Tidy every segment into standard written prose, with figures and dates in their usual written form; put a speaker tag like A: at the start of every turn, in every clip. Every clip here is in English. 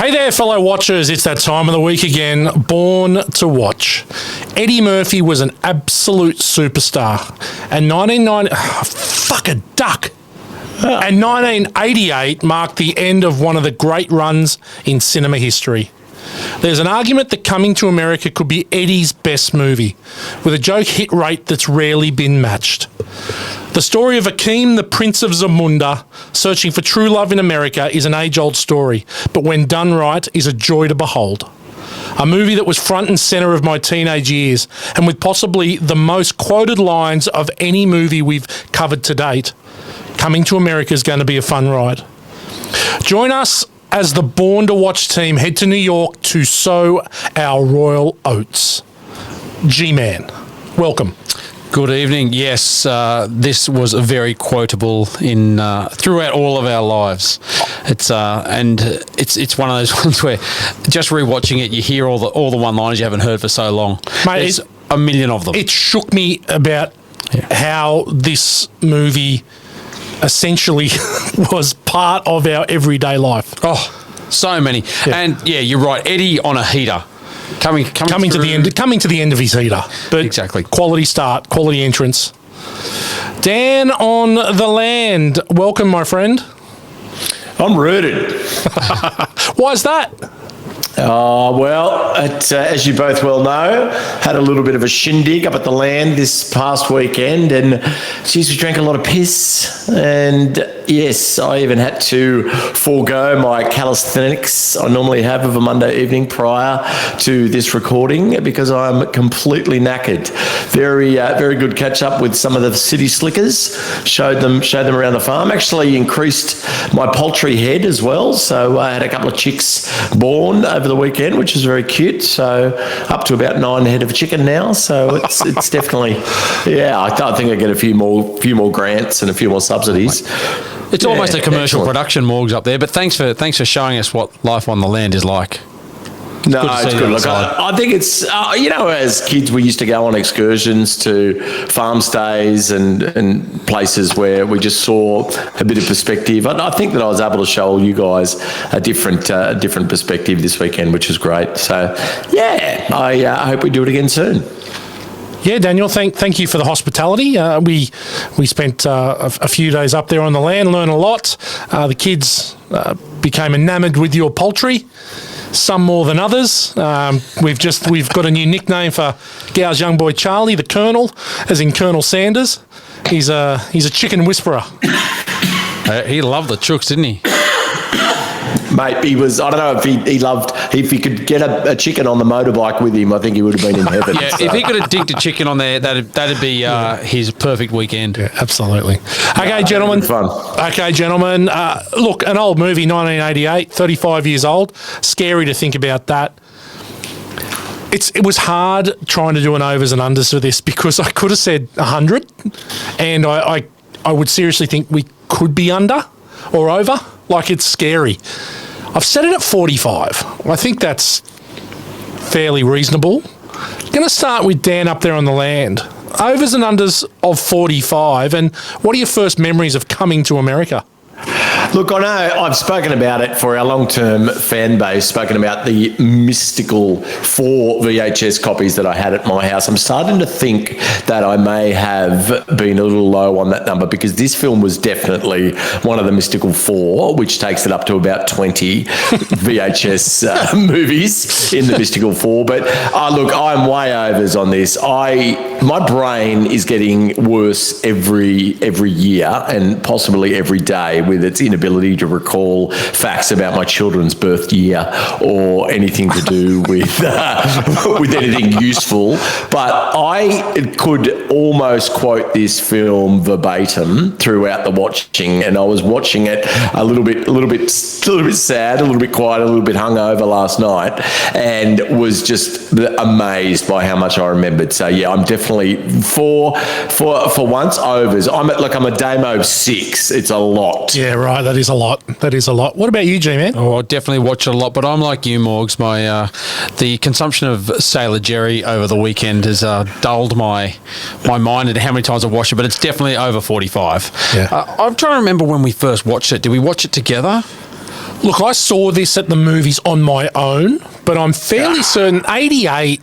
A: Hey there, fellow watchers. It's that time of the week again. Born to watch. Eddie Murphy was an absolute superstar. And 1988 marked the end of one of the great runs in cinema history. There's an argument that Coming to America could be Eddie's best movie, with a joke hit rate that's rarely been matched. The story of Akeem, the Prince of Zamunda, searching for true love in America is an age-old story, but when done right, is a joy to behold. A movie that was front and centre of my teenage years, and with possibly the most quoted lines of any movie we've covered to date, Coming to America is going to be a fun ride. Join us as the Born to Watch team head to New York to sow our royal oats. G-Man, welcome.
B: Good evening. Yes, this was very quotable in throughout all of our lives. It's one of those ones where just rewatching it, you hear all the one-liners you haven't heard for so long.
A: Mate,
B: there's a million of them.
A: It shook me about how this movie essentially was part of our everyday life.
B: Oh, so many. Yeah. And yeah, you're right. Eddie on a heater. Coming
A: to the end of his heater. But
B: exactly.
A: Quality start, quality entrance. Dan on the land. Welcome, my friend.
C: I'm rooted.
A: Why is that?
C: Well, as you both well know, had a little bit of a shindig up at the land this past weekend, and geez, we drank a lot of piss, and yes, I even had to forego my calisthenics I normally have of a Monday evening prior to this recording because I'm completely knackered. Very good catch up with some of the city slickers. Showed them around the farm. Actually increased my poultry head as well, so I had a couple of chicks born over the weekend, which is very cute. So up to about 9 head of chicken now. So it's definitely, I think I get a few more grants and a few more subsidies.
B: It's almost a commercial production, Morgs, up there. But thanks for showing us what life on the land is like.
C: No, it's good. Look, I think it's, as kids, we used to go on excursions to farm stays and places where we just saw a bit of perspective. I think that I was able to show all you guys a different perspective this weekend, which is great. So, I hope we do it again soon.
A: Yeah, Daniel, thank you for the hospitality. We spent a few days up there on the land, learned a lot. The kids became enamoured with your poultry. Some more than others. We've got a new nickname for Gow's young boy Charlie, the Colonel, as in Colonel Sanders. He's a chicken whisperer.
B: He loved the chooks, didn't he?
C: Mate, he was, I don't know if he could get a chicken on the motorbike with him, I think he would have been in heaven.
B: Yeah, so. If he could have dinked a chicken on there, that'd be his perfect weekend.
A: Yeah, absolutely. Okay, gentlemen.
C: Fun.
A: Okay, gentlemen. Look, an old movie, 1988, 35 years old. Scary to think about that. It was hard trying to do an overs and unders for this because I could have said 100, and I would seriously think we could be under or over. Like, it's scary. I've set it at 45. I think that's fairly reasonable. Going to start with Dan up there on the land. Overs and unders of 45, and what are your first memories of Coming to America?
C: Look, I know I've spoken about it for our long-term fan base, spoken about the mystical 4 VHS copies that I had at my house. I'm starting to think that I may have been a little low on that number because this film was definitely one of the mystical 4, which takes it up to about 20 VHS movies in the mystical 4. But look, I'm way overs on this. My brain is getting worse every year and possibly every day with its inability to recall facts about my children's birth year or anything to do with with anything useful. But I could almost quote this film verbatim throughout the watching, and I was watching it a little bit sad, a little bit quiet, a little bit hungover last night, and was just amazed by how much I remembered. So yeah, I'm definitely for once overs. I'm a Damo 6. It's a lot.
A: Yeah, right. That is a lot. What about you, G-Man?
B: Oh, I definitely watch it a lot, but I'm like you, Morgs. The consumption of Sailor Jerry over the weekend has dulled my mind at how many times I've watched it, but it's definitely over 45.
A: Yeah.
B: I'm trying to remember when we first watched it. Did we watch it together?
A: Look, I saw this at the movies on my own, but I'm fairly certain 88,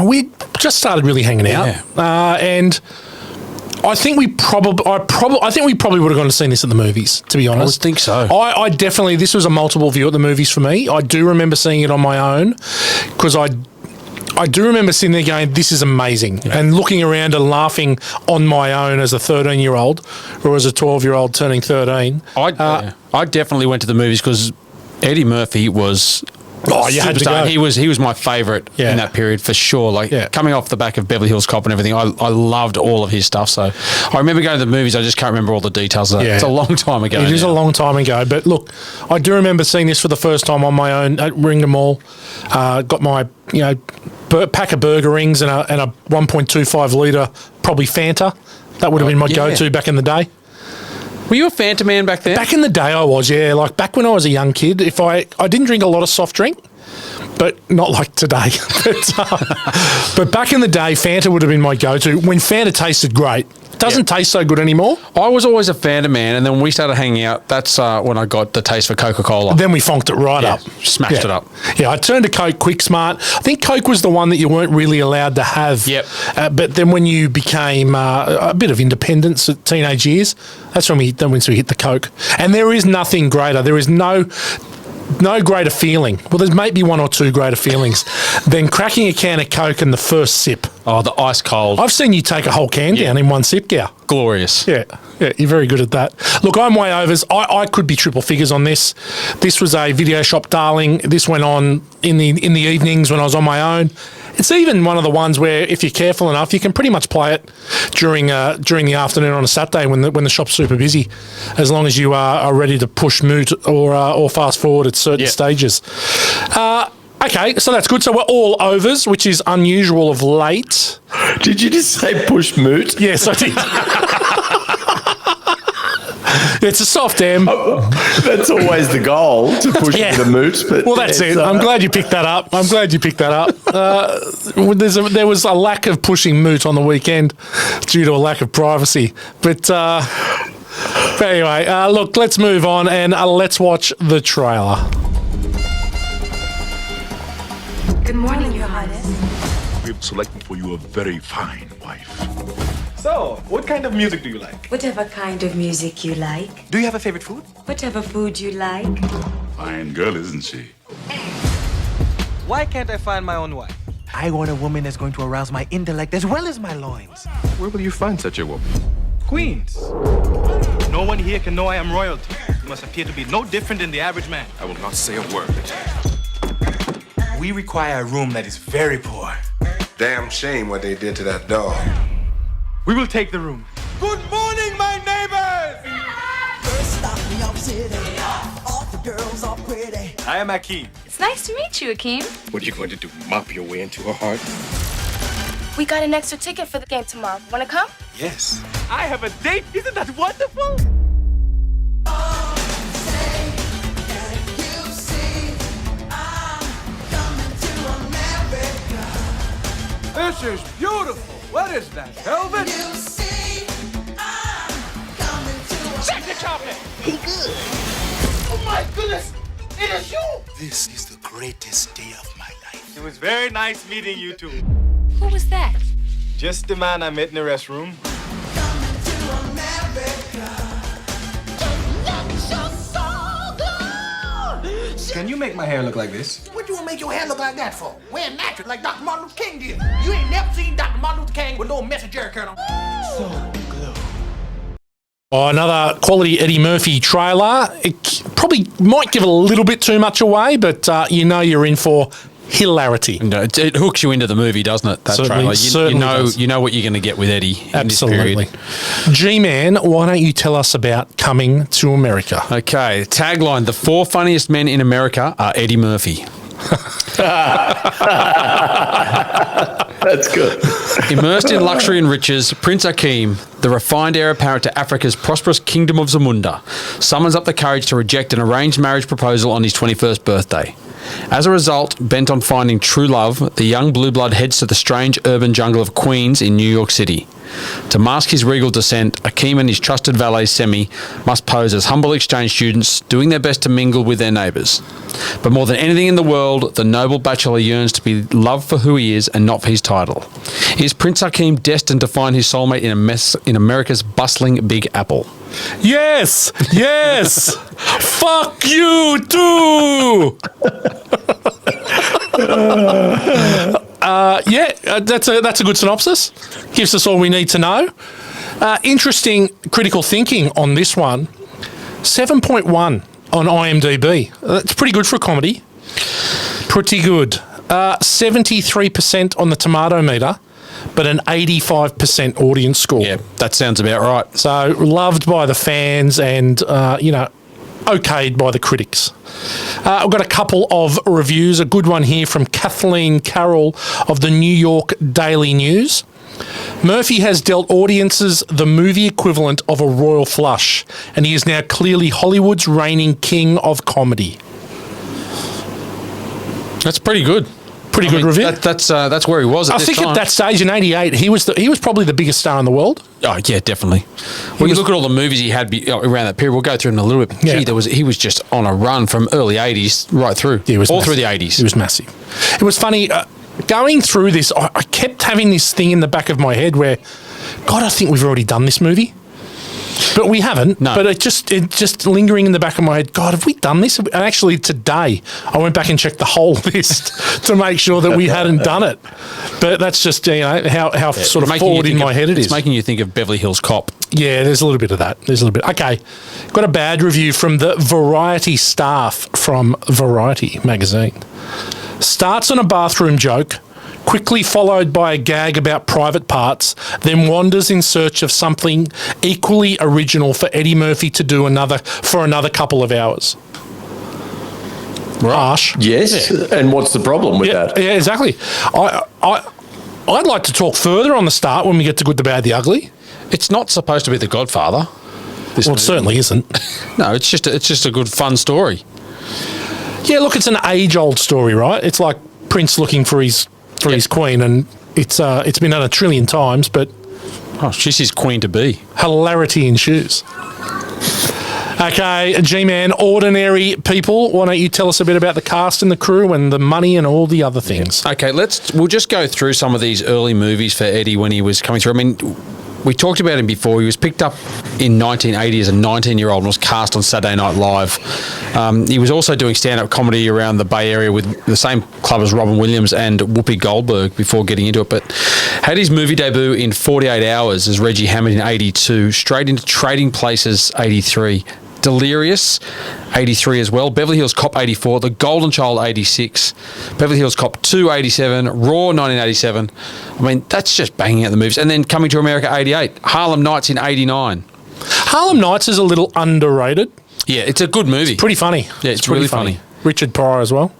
A: we just started really hanging out. And I think we probably would have gone to see this at the movies, to be honest.
B: I would think so.
A: I definitely, this was a multiple view at the movies for me. I do remember seeing it on my own because I do remember sitting there going, this is amazing. Yeah. And looking around and laughing on my own as a 13-year-old or as a 12-year-old turning 13.
B: I definitely went to the movies because Eddie Murphy was...
A: Oh, you had to go.
B: He was my favourite in that period for sure. Like coming off the back of Beverly Hills Cop and everything, I loved all of his stuff. So I remember going to the movies. I just can't remember all the details of that. It's a long time ago.
A: It is a long time ago. But look, I do remember seeing this for the first time on my own at Ringham Mall. Got my pack of burger rings and a 1.25 litre probably Fanta. That would have been my go-to back in the day.
B: Were you a Fanta man back then?
A: Back in the day I was, yeah. Like back when I was a young kid, if I didn't drink a lot of soft drink, but not like today. But back in the day, Fanta would have been my go-to when Fanta tasted great. It doesn't taste so good anymore.
B: I was always a Fanta man, and then when we started hanging out, that's when I got the taste for Coca-Cola.
A: Then we fonked it right up.
B: Smashed it up.
A: Yeah, I turned to Coke quick smart. I think Coke was the one that you weren't really allowed to have.
B: Yep.
A: But then when you became a bit of independence at teenage years, that's when we hit the Coke. And there is nothing greater. There is no greater feeling. Well, there's maybe one or two greater feelings than cracking a can of Coke and the first sip.
B: Oh, the ice cold.
A: I've seen you take a whole can down in one sip, Gow.
B: Glorious.
A: Yeah, you're very good at that. Look, I'm way overs. I could be triple figures on this. This was a video shop darling. This went on in the evenings when I was on my own. It's even one of the ones where, if you're careful enough, you can pretty much play it during the afternoon on a Saturday when the shop's super busy, as long as you are ready to push mute or fast forward at certain stages. Okay, so that's good. So we're all overs, which is unusual of late.
C: Did you just say push moot?
A: Yes, I did. It's a soft M.
C: That's always the goal, to push the moot. But
A: well, that's it. I'm glad you picked that up. There was a lack of pushing moot on the weekend due to a lack of privacy. But anyway, look, let's move on and let's watch the trailer.
D: Good morning, Your Highness.
E: We've selected for you a very fine wife.
F: So, what kind of music do you like?
D: Whatever kind of music you like.
F: Do you have a favorite food?
D: Whatever food you like.
E: Fine girl, isn't she?
F: Why can't I find my own wife? I want a woman that's going to arouse my intellect as well as my loins.
E: Where will you find such a woman?
F: Queens. No one here can know I am royalty. You must appear to be no different than the average man.
E: I will not say a word.
G: We require a room that is very poor.
H: Damn shame what they did to that dog.
F: We will take the room. Good morning, my neighbors!
I: First stop in your city. All the girls are pretty.
F: I am Akeem.
J: It's nice to meet you, Akeem.
H: What are you going to do, mop your way into her heart?
J: We got an extra ticket for the game tomorrow. Wanna come?
H: Yes.
F: I have a date. Isn't that wonderful? This is beautiful. What is that, velvet? Check the chocolate.
I: He good.
F: Oh my goodness, it is you.
G: This is the greatest day of my life.
F: It was very nice meeting you two.
J: Who was that?
F: Just the man I met in the restroom. Can you make my hair look like this?
I: What you want to make your hair look like that for? Wear natural like Dr. Martin Luther King did. You ain't never seen Dr. Martin Luther King with no message Jerry Curl.
F: Soul Glo.
A: Oh, another quality Eddie Murphy trailer. It probably might give a little bit too much away, but you're in for hilarity.
B: No, it hooks you into the movie, doesn't it? That
A: Certainly
B: trailer.
A: does.
B: You know what you're going to get with Eddie.
A: Absolutely.
B: In this period.
A: G-Man, why don't you tell us about Coming to America?
B: Okay, tagline: the 4 funniest men in America are Eddie Murphy.
C: That's good.
B: Immersed in luxury and riches, Prince Akeem, the refined heir apparent to Africa's prosperous kingdom of Zamunda, summons up the courage to reject an arranged marriage proposal on his 21st birthday. As a result, bent on finding true love, the young blue blood heads to the strange urban jungle of Queens in New York City. To mask his regal descent, Akeem and his trusted valet Semi must pose as humble exchange students, doing their best to mingle with their neighbours. But more than anything in the world, the noble bachelor yearns to be loved for who he is and not for his title. Is Prince Akeem destined to find his soulmate in America's bustling Big Apple?
A: Yes! Yes! Fuck you too! That's a good synopsis. Gives us all we need to know. Interesting critical thinking on this one. 7.1 on IMDb. That's pretty good for a comedy. Pretty good. 73% on the tomato meter, but an 85% audience score.
B: Yeah, that sounds about right.
A: So loved by the fans and, okayed by the critics. I've got a couple of reviews. A good one here from Kathleen Carroll of the New York Daily News. Murphy has dealt audiences the movie equivalent of a royal flush, and he is now clearly Hollywood's reigning king of comedy.
B: That's pretty good.
A: Pretty good review.
B: That's where he was at this time.
A: I think at that stage in '88, he was probably the biggest star in the world.
B: Oh yeah, definitely. When you look at all the movies he had around that period, we'll go through them in a little bit.
A: Yeah.
B: Gee, he was just on a run from early '80s right through.
A: Yeah, it was
B: all
A: massive.
B: through the '80s.
A: It was massive. It was funny going through this. I kept having this thing in the back of my head where, God, I think we've already done this movie. But we haven't.
B: No.
A: But it just lingering in the back of my head. God, have we done this? And actually, today I went back and checked the whole list to make sure that we hadn't done it. But that's just how sort of forward in my head it is.
B: It's making you think of Beverly Hills Cop.
A: Yeah, there's a little bit of that. Okay, got a bad review from the Variety staff from Variety magazine. Starts on a bathroom joke, quickly followed by a gag about private parts, then wanders in search of something equally original for Eddie Murphy to do for another couple of hours. Harsh.
C: Yes, and what's the problem with that?
A: Yeah, exactly. I'd like to talk further on the start when we get to Good, the Bad, the Ugly.
B: It's not supposed to be The Godfather.
A: Well, it certainly isn't.
B: No, it's just a good fun story.
A: Yeah, look, it's an age-old story, right? It's like Prince looking for his queen, and it's been done a trillion times, but
B: she's his queen to be.
A: Hilarity ensues. Okay, G-Man, ordinary people. Why don't you tell us a bit about the cast and the crew and the money and all the other things?
B: Yeah. Okay, we'll just go through some of these early movies for Eddie when he was coming through. I mean, we talked about him before. He was picked up in 1980 as a 19-year-old and was cast on Saturday Night Live. He was also doing stand-up comedy around the Bay Area with the same club as Robin Williams and Whoopi Goldberg before getting into it, but had his movie debut in 48 Hours as Reggie Hammond in 82, straight into Trading Places 83, Delirious 83 as well, Beverly Hills Cop 84, The Golden Child 86, Beverly Hills Cop 2 87, Raw 1987. I mean, that's just banging out the movies. And then Coming to America 88, Harlem Nights in 89.
A: Harlem Nights is a little underrated.
B: Yeah, it's a good movie.
A: It's pretty funny.
B: Yeah, it's really funny.
A: Richard Pryor as well.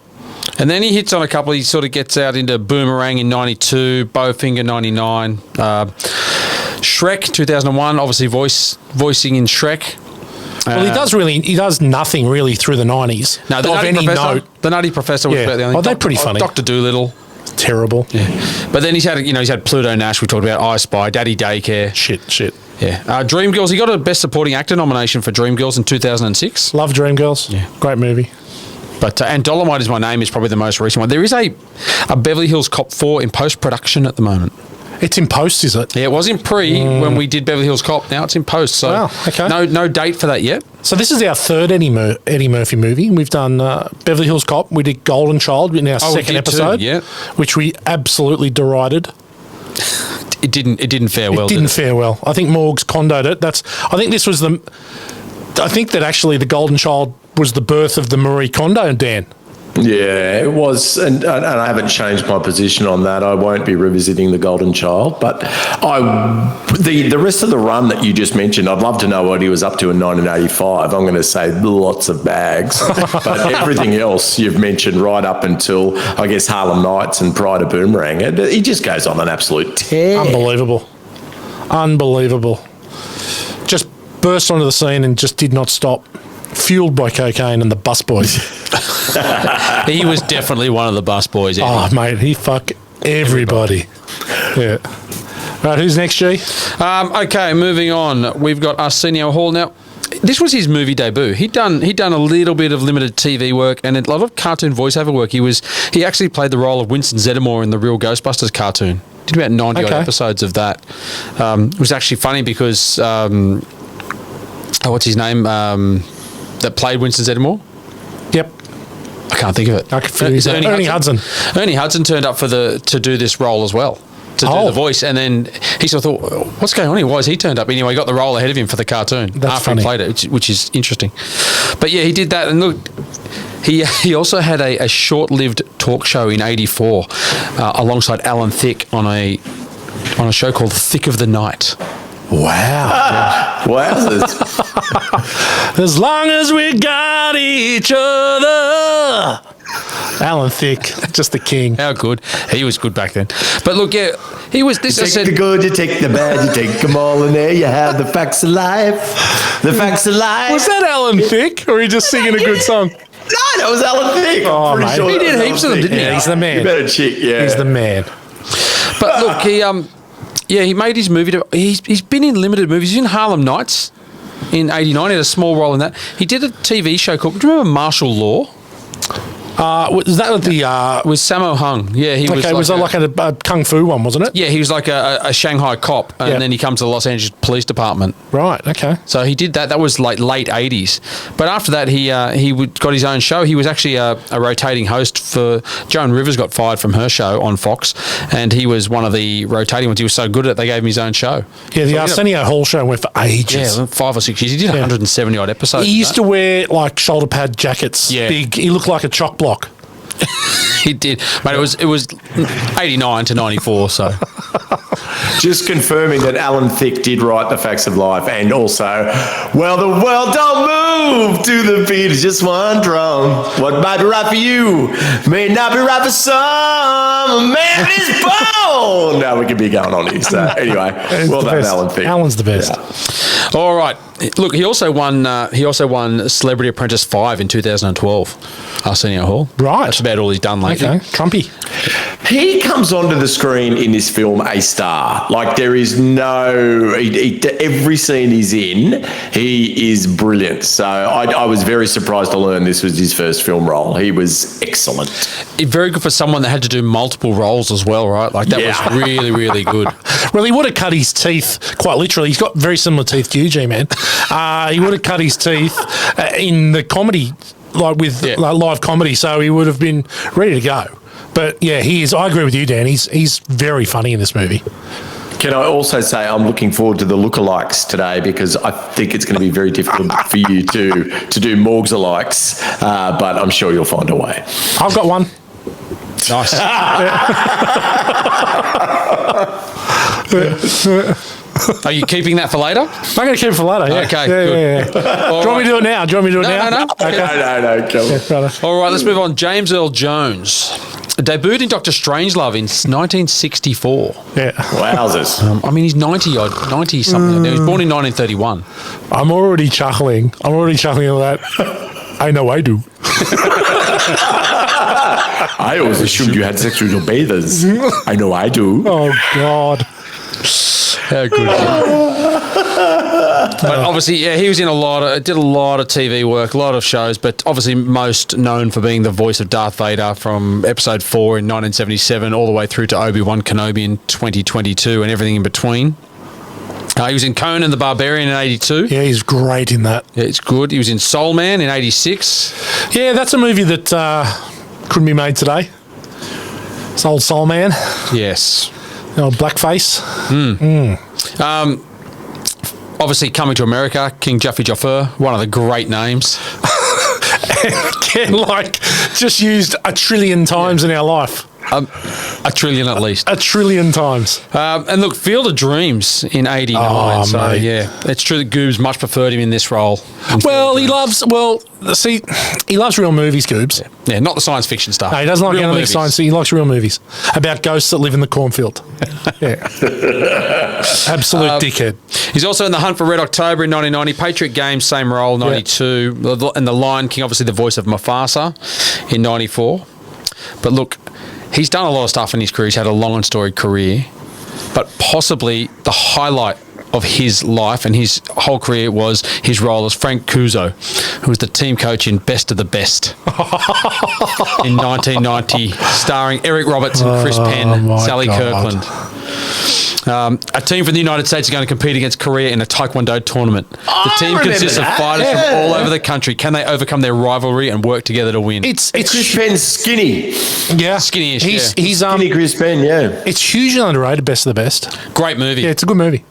B: And then he hits on a couple. He sort of gets out into Boomerang in 92, Bowfinger 99, Shrek 2001, obviously voicing in Shrek.
A: Well, he does nothing really through the 90s.
B: No, the Nutty Professor was about the only.
A: Oh, they're pretty funny.
B: Dr. Dolittle.
A: Terrible.
B: Yeah. But then he's had Pluto Nash, we talked about, I Spy, Daddy Daycare.
A: Shit.
B: Yeah. Dreamgirls, he got a Best Supporting Actor nomination for Dreamgirls in 2006.
A: Love Dreamgirls.
B: Yeah.
A: Great movie.
B: But and Dolomite Is My Name is probably the most recent one. There is a Beverly Hills Cop 4 in post-production at the moment.
A: It's in post, is it?
B: Yeah, it was in pre when we did Beverly Hills Cop. Now it's in post. So
A: wow, okay.
B: No date for that yet.
A: So this is our third Eddie Murphy movie. We've done Beverly Hills Cop. We did Golden Child in our second episode, which we absolutely derided.
B: It didn't fare well.
A: It didn't fare well. I think Morgs condoed it. I think that actually the Golden Child was the birth of the Marie Kondo, Dan.
C: Yeah, it was, and I haven't changed my position on that. I won't be revisiting The Golden Child, but the rest of the run that you just mentioned, I'd love to know what he was up to in 1985. I'm going to say lots of bags, but everything else you've mentioned right up until, I guess, Harlem Nights and prior to Boomerang, he just goes on an absolute tear.
A: Unbelievable. Just burst onto the scene and just did not stop. Fueled by cocaine and the bus boys.
B: He was definitely one of the bus boys.
A: Oh, mate, he fucked everybody. Yeah. Right, who's next, G?
B: Okay, moving on. We've got Arsenio Hall now. This was his movie debut. He'd done a little bit of limited TV work and a lot of cartoon voiceover work. He actually played the role of Winston Zeddemore in the Real Ghostbusters cartoon. Did about 90 odd episodes of that. It was actually funny because what's his name? That played Winston Zeddemore.
A: Yep.
B: I can't think of it.
A: Ernie Hudson.
B: Ernie Hudson turned up to do this role as well. To do the voice, and then he sort of thought, what's going on here? Why has he turned up? Anyway, he got the role ahead of him for the cartoon after he played it, which is interesting. But yeah, he did that, and look, he also had a short-lived talk show in '84 alongside Alan Thicke on a show called Thick of the Night.
A: Wow.
C: Wowzers.
A: As long as we got each other. Alan Thicke, just the king.
B: How good. He was good back then. But look, yeah, he was this.
C: You take the good, you take the bad, you take them all in there. You have the facts of life. The facts of life.
A: Was that Alan Thicke, or are you just singing a good song?
C: No, that was Alan Thicke.
A: Oh, mate.
C: Sure
B: he did heaps of them, didn't he?
A: Yeah, he's the man.
C: You better check, yeah.
A: He's the man.
B: But look, he made his movie. He's been in limited movies. He's in Harlem Nights in '89. He had a small role in that. He did a TV show called, do you remember Martial Law?
A: Was that the
B: with Sammo Hung? Yeah, he was.
A: Okay, was that like a kung fu one, wasn't it?
B: Yeah, he was like a Shanghai cop, and then he comes to the Los Angeles Police Department.
A: Right. Okay.
B: So he did that. That was like late '80s. But after that, he got his own show. He was actually a rotating host for Joan Rivers. Got fired from her show on Fox, and he was one of the rotating ones. He was so good at it, they gave him his own show.
A: Yeah, the Arsenio Hall show went for ages.
B: Yeah, 5 or 6 years. He did 170 odd episodes.
A: He used to wear like shoulder pad jackets.
B: Yeah.
A: Big. He looked like a chock block.
B: He did, mate. It was 89 to 94. So,
C: just confirming that Alan Thicke did write The Facts of Life, and also, well, the world don't move to the beat of just one drum. What might be right for you may not be right for some. A man is born. Now we could be going on here. So anyway, well done, Alan Thicke.
A: Alan's the best.
B: Yeah. All right. Look, he also won Celebrity Apprentice 5 in 2012. Arsenio Hall.
A: Right.
B: That's about all he's done lately.
A: Okay. Trumpy.
C: He comes onto the screen in this film a star. Like, there is no... every scene he's in, he is brilliant. So I was very surprised to learn this was his first film role. He was excellent.
B: Very good for someone that had to do multiple roles as well, right? Like, that was really, really good.
A: Well, he would have cut his teeth, quite literally. He's got very similar teeth to you, G-Man. He would have cut his teeth in the comedy, like with live comedy, so he would have been ready to go. But yeah, he is. I agree with you, Dan. He's very funny in this movie.
C: Can I also say I'm looking forward to the lookalikes today, because I think it's going to be very difficult for you to do Morgs-alikes, but I'm sure you'll find a way.
A: I've got one.
B: Nice. Are you keeping that for later?
A: I'm going to keep it for later, yeah.
B: Okay,
A: good.
B: Yeah.
A: Do you want me to do it now?
B: No.
A: Okay.
C: No, come on.
B: All right, let's move on. James Earl Jones debuted in Dr. Strangelove in 1964.
A: Yeah.
C: Wowzers.
B: I mean, he's 90-something. He was born in 1931.
A: I'm already chuckling at that. I know I do.
C: I always assumed you had sex with your bathers. I know I do.
A: Oh, God.
B: How good. But obviously, yeah, he was in did a lot of TV work, a lot of shows, but obviously most known for being the voice of Darth Vader from episode 4 in 1977 all the way through to Obi-Wan Kenobi in 2022 and everything in between. He was in Conan the Barbarian in 82.
A: Yeah, he's great in that.
B: Yeah, it's good. He was in Soul Man in 86.
A: Yeah, that's a movie that couldn't be made today. It's old Soul Man.
B: Yes.
A: Old blackface.
B: Obviously, Coming to America, King Jaffe Joffer, one of the great names.
A: Again, like, just used a trillion times in our life.
B: A trillion at least.
A: A trillion times.
B: And look, Field of Dreams in 89.
A: Oh,
B: so,
A: mate.
B: yeah, it's true that Goobs much preferred him in this role.
A: Well, he loves real movies, Goobs.
B: Yeah, not the science fiction stuff.
A: No, he doesn't like
B: Real
A: anything
B: movies.
A: science. He likes real movies about ghosts that live in the cornfield. Yeah. Absolute dickhead.
B: He's also in The Hunt for Red October in 1990, Patriot Games, same role, 92, and The Lion King, obviously the voice of Mufasa in 94. But look, he's done a lot of stuff in his career. He's had a long and storied career. but possibly the highlight of his life and his whole career was his role as Frank Cuso, who was the team coach in Best of the Best in 1990, starring Eric Roberts and Chris Penn, Sally Kirkland. A team from the United States are going to compete against Korea in a Taekwondo tournament. The team consists of fighters from all over the country. Can they overcome their rivalry and work together to win?
C: It's Chris Penn's skinny.
A: Yeah.
B: Skinny-ish,
A: He's
C: skinny Chris Penn, yeah.
A: It's hugely underrated, Best of the Best.
B: Great movie.
A: Yeah, it's a good movie.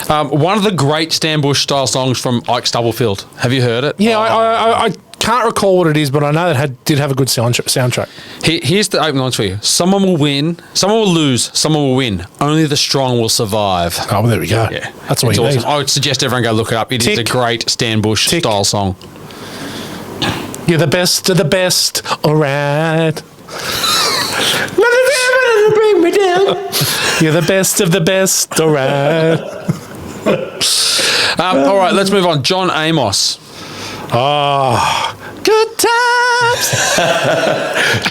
B: One of the great Stan Bush style songs from Ike Stubblefield. Have you heard it?
A: Yeah, I can't recall what it is, but I know that it did have a good soundtrack.
B: Here's the opening lines for you. Someone will win, someone will lose, someone will win. Only the strong will survive.
A: Oh, well, there we go.
B: Yeah,
A: that's what
B: it's
A: you
B: awesome.
A: need.
B: I would suggest everyone go look it up. It is a great Stan Bush style song.
A: You're the best of the best. All right.
C: Bring me down.
A: You're the best of the best. All right.
B: All right, let's move on. John Amos.
A: Oh, good times.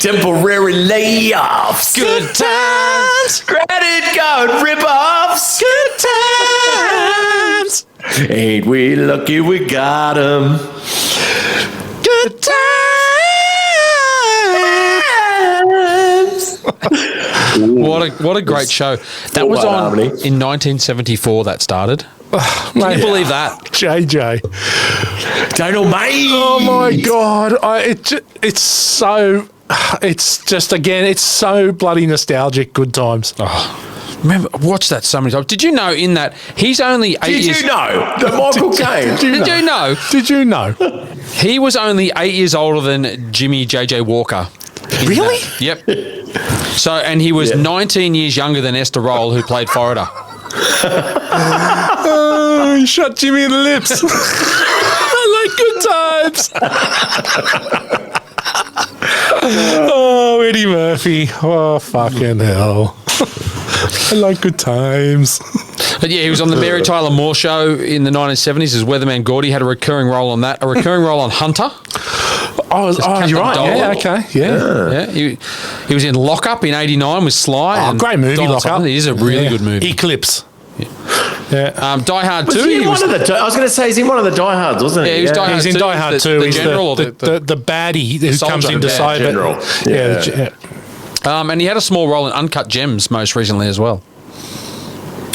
C: Temporary layoffs.
A: Good times.
C: Credit card rip-offs.
A: Good times.
C: Ain't we lucky we got 'em?
A: Good times.
B: What a great show. That was on in 1974 that started. Can you believe that?
A: JJ.
C: Dynamite.
A: Oh my God. It's so bloody nostalgic. Good times.
B: Oh. Remember, watch that so many times. Did you know in that he's only 8 years...
C: Did you know that Michael Caine?
B: Did you know? He was only 8 years older than Jimmy J.J. Walker.
A: Really?
B: Yep. So, and he was 19 years younger than Esther Roll, who played Florida.
A: Oh, you shot Jimmy in the lips. I like good times. Oh, Eddie Murphy. Oh, fucking hell. I like good times.
B: But yeah, he was on the Mary Tyler Moore Show in the 1970s as Weatherman Gordy. Had a recurring role on that. A recurring role on Hunter.
A: Oh, you're right.
B: Dole.
A: Yeah, okay. Yeah.
B: He was in Lock Up in '89 with Sly.
A: Oh, great movie, Lock Up.
B: It is a really good movie.
A: Eclipse.
B: Yeah. Die Hard 2.
C: I was going to say, he's in one of the Die Hards, wasn't he?
B: Yeah, he was Die Hard
A: He's in
B: 2.
A: Die Hard 2.
B: The
A: He's
B: general,
A: the baddie who comes in to save it.
C: General.
A: Yeah.
B: And he had a small role in Uncut Gems most recently as well.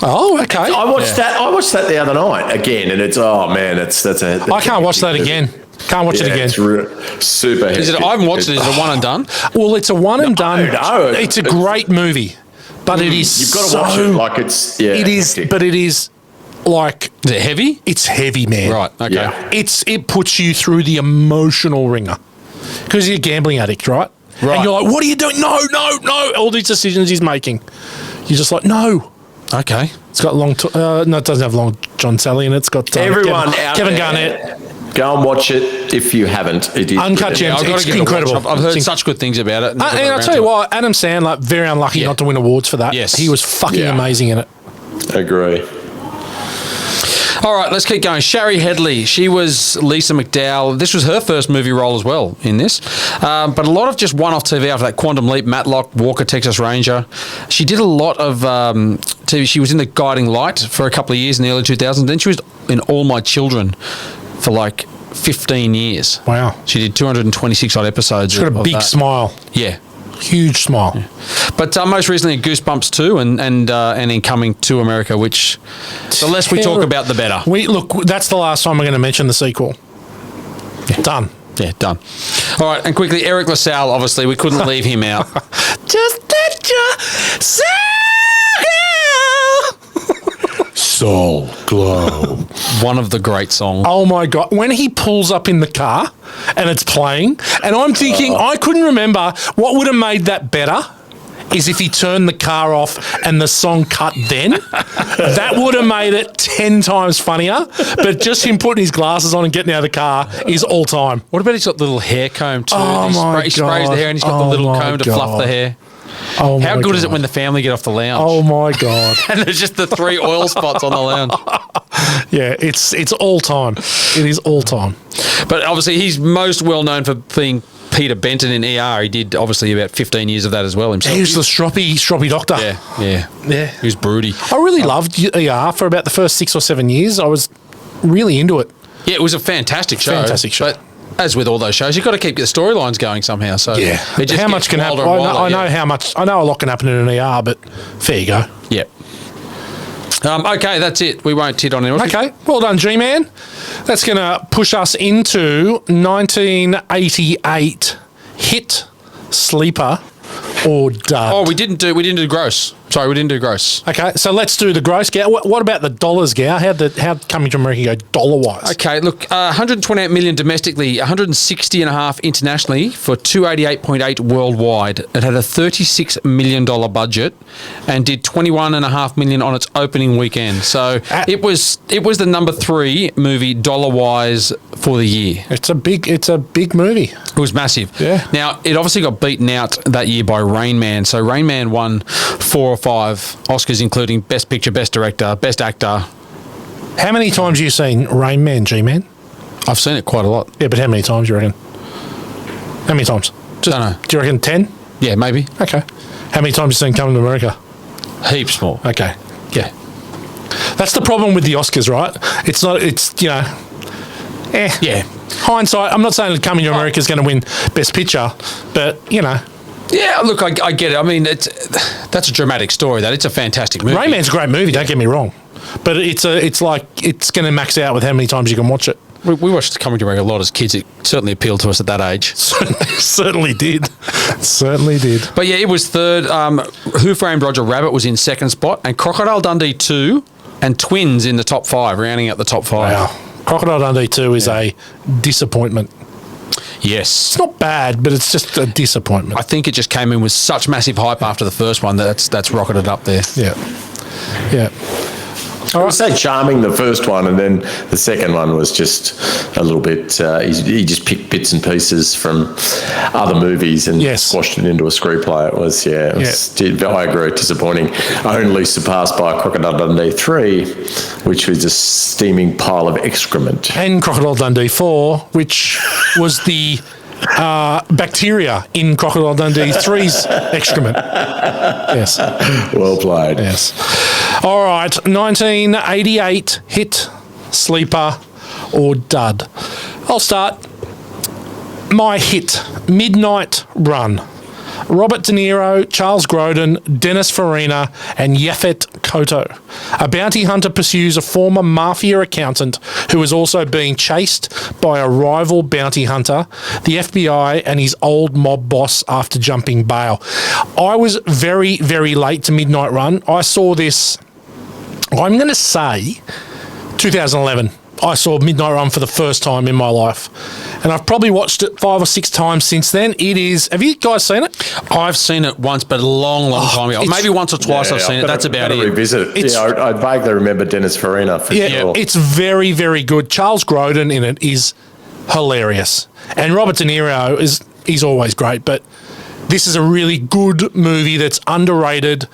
A: Oh, okay.
C: I watched that. I watched that the other night again, and it's
A: I can't watch that again. Can't watch it again.
C: It's super.
B: I haven't watched it. Is it one and done?
A: Well, it's a one and done.
C: No,
A: it's a great movie, but it is.
C: You've got to watch it like it's. Yeah,
A: it is, but it is like.
B: Is it heavy?
A: It's heavy, man.
B: Right. Okay.
C: Yeah.
A: It puts you through the emotional ringer because you're a gambling addict, right?
B: Right.
A: And you're like, what are you doing? No. All these decisions he's making. You're just like, no.
B: Okay.
A: It's got long. No, it doesn't have long John Sally in it. It's got
C: everyone
A: Kevin
C: out there,
A: Garnett.
C: Go and watch it if you haven't. It is
A: Uncut Gems. It's incredible.
B: I've heard such good things about it.
A: And I'll tell you what, Adam Sandler, very unlucky not to win awards for that.
B: Yes.
A: He was fucking amazing in it.
C: Agree.
B: All right, let's keep going. Shari Headley, she was Lisa McDowell. This was her first movie role as well in this. But a lot of just one-off TV after that. Quantum Leap, Matlock, Walker, Texas Ranger. She did a lot of TV. She was in The Guiding Light for a couple of years in the early 2000s. Then she was in All My Children for like 15 years.
A: Wow.
B: She did 226 odd episodes.
A: She's got a big smile.
B: Yeah.
A: Huge smile.
B: Yeah. But most recently Goosebumps 2 and in Coming to America, which the less we talk about, the better.
A: Look, that's the last time we're going to mention the sequel. Yeah. Done.
B: Yeah, done. All right, and quickly, Eric LaSalle, obviously, we couldn't leave him out.
A: Just let your Soul Glo.
B: One of the great songs.
A: Oh my God. When he pulls up in the car and it's playing, and I'm thinking, I couldn't remember what would have made that better is if he turned the car off and the song cut then. That would have made it 10 times funnier. But just him putting his glasses on and getting out of the car is all time.
B: What about he's got the little hair comb too?
A: Oh my
B: he sprays the hair and he's got the little comb to fluff the hair.
A: Oh
B: How
A: my
B: good is it
A: God.
B: when the family get off the lounge?
A: Oh my God.
B: And there's just the 3 oil spots on the lounge.
A: Yeah, it's all time. It is all time.
B: But obviously he's most well known for being Peter Benton in ER. He did obviously about 15 years of that as well himself.
A: He was the stroppy doctor.
B: Yeah. He was broody.
A: I really loved ER for about the first 6 or 7 years. I was really into it.
B: Yeah, it was a fantastic show.
A: Fantastic show.
B: But as with all those shows, you've got to keep the storylines going somehow. So
A: yeah,
B: it just
A: how much can happen? I know how much. I know a lot can happen in an ER, but there you go.
B: Yep. Okay, that's it. We won't tit on it.
A: Okay, well done, G-Man. That's going to push us into 1988 hit, sleeper, or dud.
B: Oh, we didn't do gross. Sorry, we didn't do gross.
A: Okay, so let's do the gross, Gow. What about the dollars, Gow? How'd Coming to America go dollar-wise?
B: Okay, look, 128 million domestically, 160.5 internationally for 288.8 worldwide. It had a $36 million budget and did 21.5 million on its opening weekend. So it was the number 3 movie dollar-wise for the year.
A: It's a big movie.
B: It was massive.
A: Yeah.
B: Now, it obviously got beaten out that year by Rain Man. So Rain Man won 4 or 5 Oscars, including Best Picture, Best Director, Best Actor.
A: How many times have you seen Rain Man, G-Man?
B: I've seen it quite a lot.
A: Yeah, but how many times, you reckon? How many times?
B: Don't know.
A: Do you reckon 10?
B: Yeah, maybe.
A: Okay. How many times have you seen Coming to America?
B: Heaps more.
A: Okay.
B: Yeah.
A: That's the problem with the Oscars, right? It's
B: Yeah.
A: Hindsight, I'm not saying that Coming to America is going to win Best Picture, but,
B: Yeah, look, I get it. I mean, that's a dramatic story. It's a fantastic movie.
A: Rain Man's a great movie, don't get me wrong. But it's going to max out with how many times you can watch it.
B: We watched Coming to America a lot as kids. It certainly appealed to us at that age.
A: Certainly did. Certainly did.
B: But yeah, it was third. Who Framed Roger Rabbit was in second spot, and Crocodile Dundee 2 and Twins in the top 5, rounding out the top 5.
A: Wow. Crocodile Dundee 2 is a disappointment.
B: Yes.
A: It's not bad, but it's just a disappointment.
B: I think it just came in with such massive hype after the first one that's rocketed up there.
A: Yeah. Yeah.
C: I would say charming, the first one, and then the second one was just a little bit, he just picked bits and pieces from other movies and squashed it into a screenplay. It was, I agree, disappointing. Only surpassed by Crocodile Dundee 3, which was a steaming pile of excrement.
A: And Crocodile Dundee 4, which was the bacteria in Crocodile Dundee 3's excrement. Yes.
C: Well played.
A: Yes. All right, 1988 hit, sleeper, or dud. I'll start. My hit, Midnight Run. Robert De Niro, Charles Grodin, Dennis Farina, and Yaphet Kotto. A bounty hunter pursues a former mafia accountant who is also being chased by a rival bounty hunter, the FBI, and his old mob boss after jumping bail. I was very, very late to Midnight Run. I saw this, I'm going to say, 2011. I saw Midnight Run for the first time in my life. And I've probably watched it 5 or 6 times since then. It is... Have you guys seen it?
B: I've seen it once, but a long time ago. Maybe once or twice I've seen it. That's about it.
C: Revisit it. I vaguely remember Dennis Farina for sure.
A: It's very, very good. Charles Grodin in it is hilarious. And Robert De Niro he's always great, but this is a really good movie that's underrated,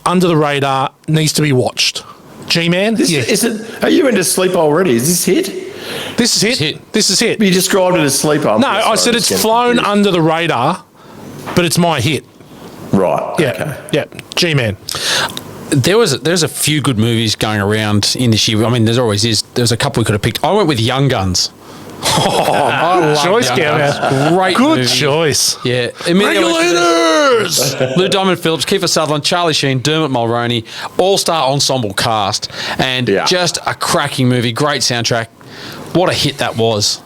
A: under the radar, needs to be watched. G-Man?
C: Are you into sleep already? Is this hit?
A: This is hit. This is hit.
C: You described it as sleeper.
A: No, I said it's flown under the radar, but it's my hit.
C: Right.
A: Yeah.
C: Okay.
A: Yeah. G-Man.
B: There's a few good movies going around in this year. I mean, there's a couple we could have picked. I went with Young Guns.
A: I love choice,
B: Young Great
A: Good
B: movie.
A: Choice.
B: Yeah.
A: Regulators!
B: Lou Diamond Phillips, Kiefer Sutherland, Charlie Sheen, Dermot Mulroney, all-star ensemble cast, and just a cracking movie. Great soundtrack. What a hit that was.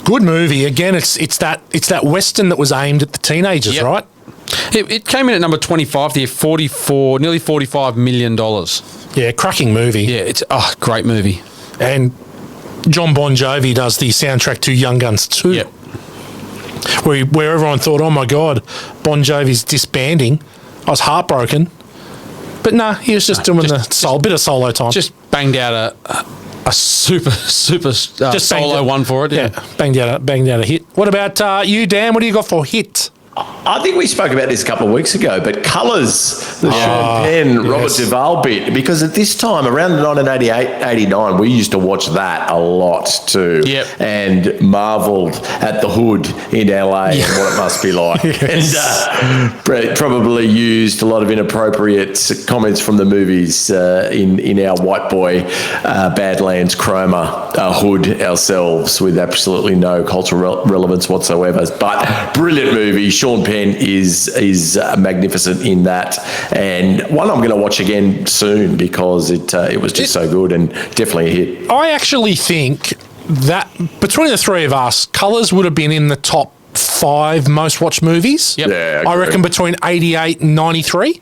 A: Good movie. Again, it's that Western that was aimed at the teenagers, right?
B: It came in at number 25 there, nearly $45 million.
A: Yeah, cracking movie.
B: Yeah, it's a great movie.
A: And John Bon Jovi does the soundtrack to Young Guns 2.
B: Yep.
A: Where everyone thought, oh my God, Bon Jovi's disbanding. I was heartbroken. But nah, he was just doing bit of solo time.
B: Just banged out a super solo one for it. Yeah,
A: banged out a hit. What about you, Dan? What do you got for hit?
C: I think we spoke about this a couple of weeks ago, but Colours The Sean Penn, Robert Duvall bit. Because at this time, around 1988, 89, we used to watch that a lot too.
B: Yep.
C: And marvelled at the hood in LA and what it must be like. And probably used a lot of inappropriate comments from the movies in our white boy Badlands Chroma hood ourselves with absolutely no cultural relevance whatsoever. But brilliant movie. Sean Penn is magnificent in that, and one I'm going to watch again soon because it was just so good and definitely a hit.
A: I actually think that between the three of us, Colours would have been in the top 5 most watched movies.
B: Yep.
C: Yeah,
A: I reckon between 88 and 93.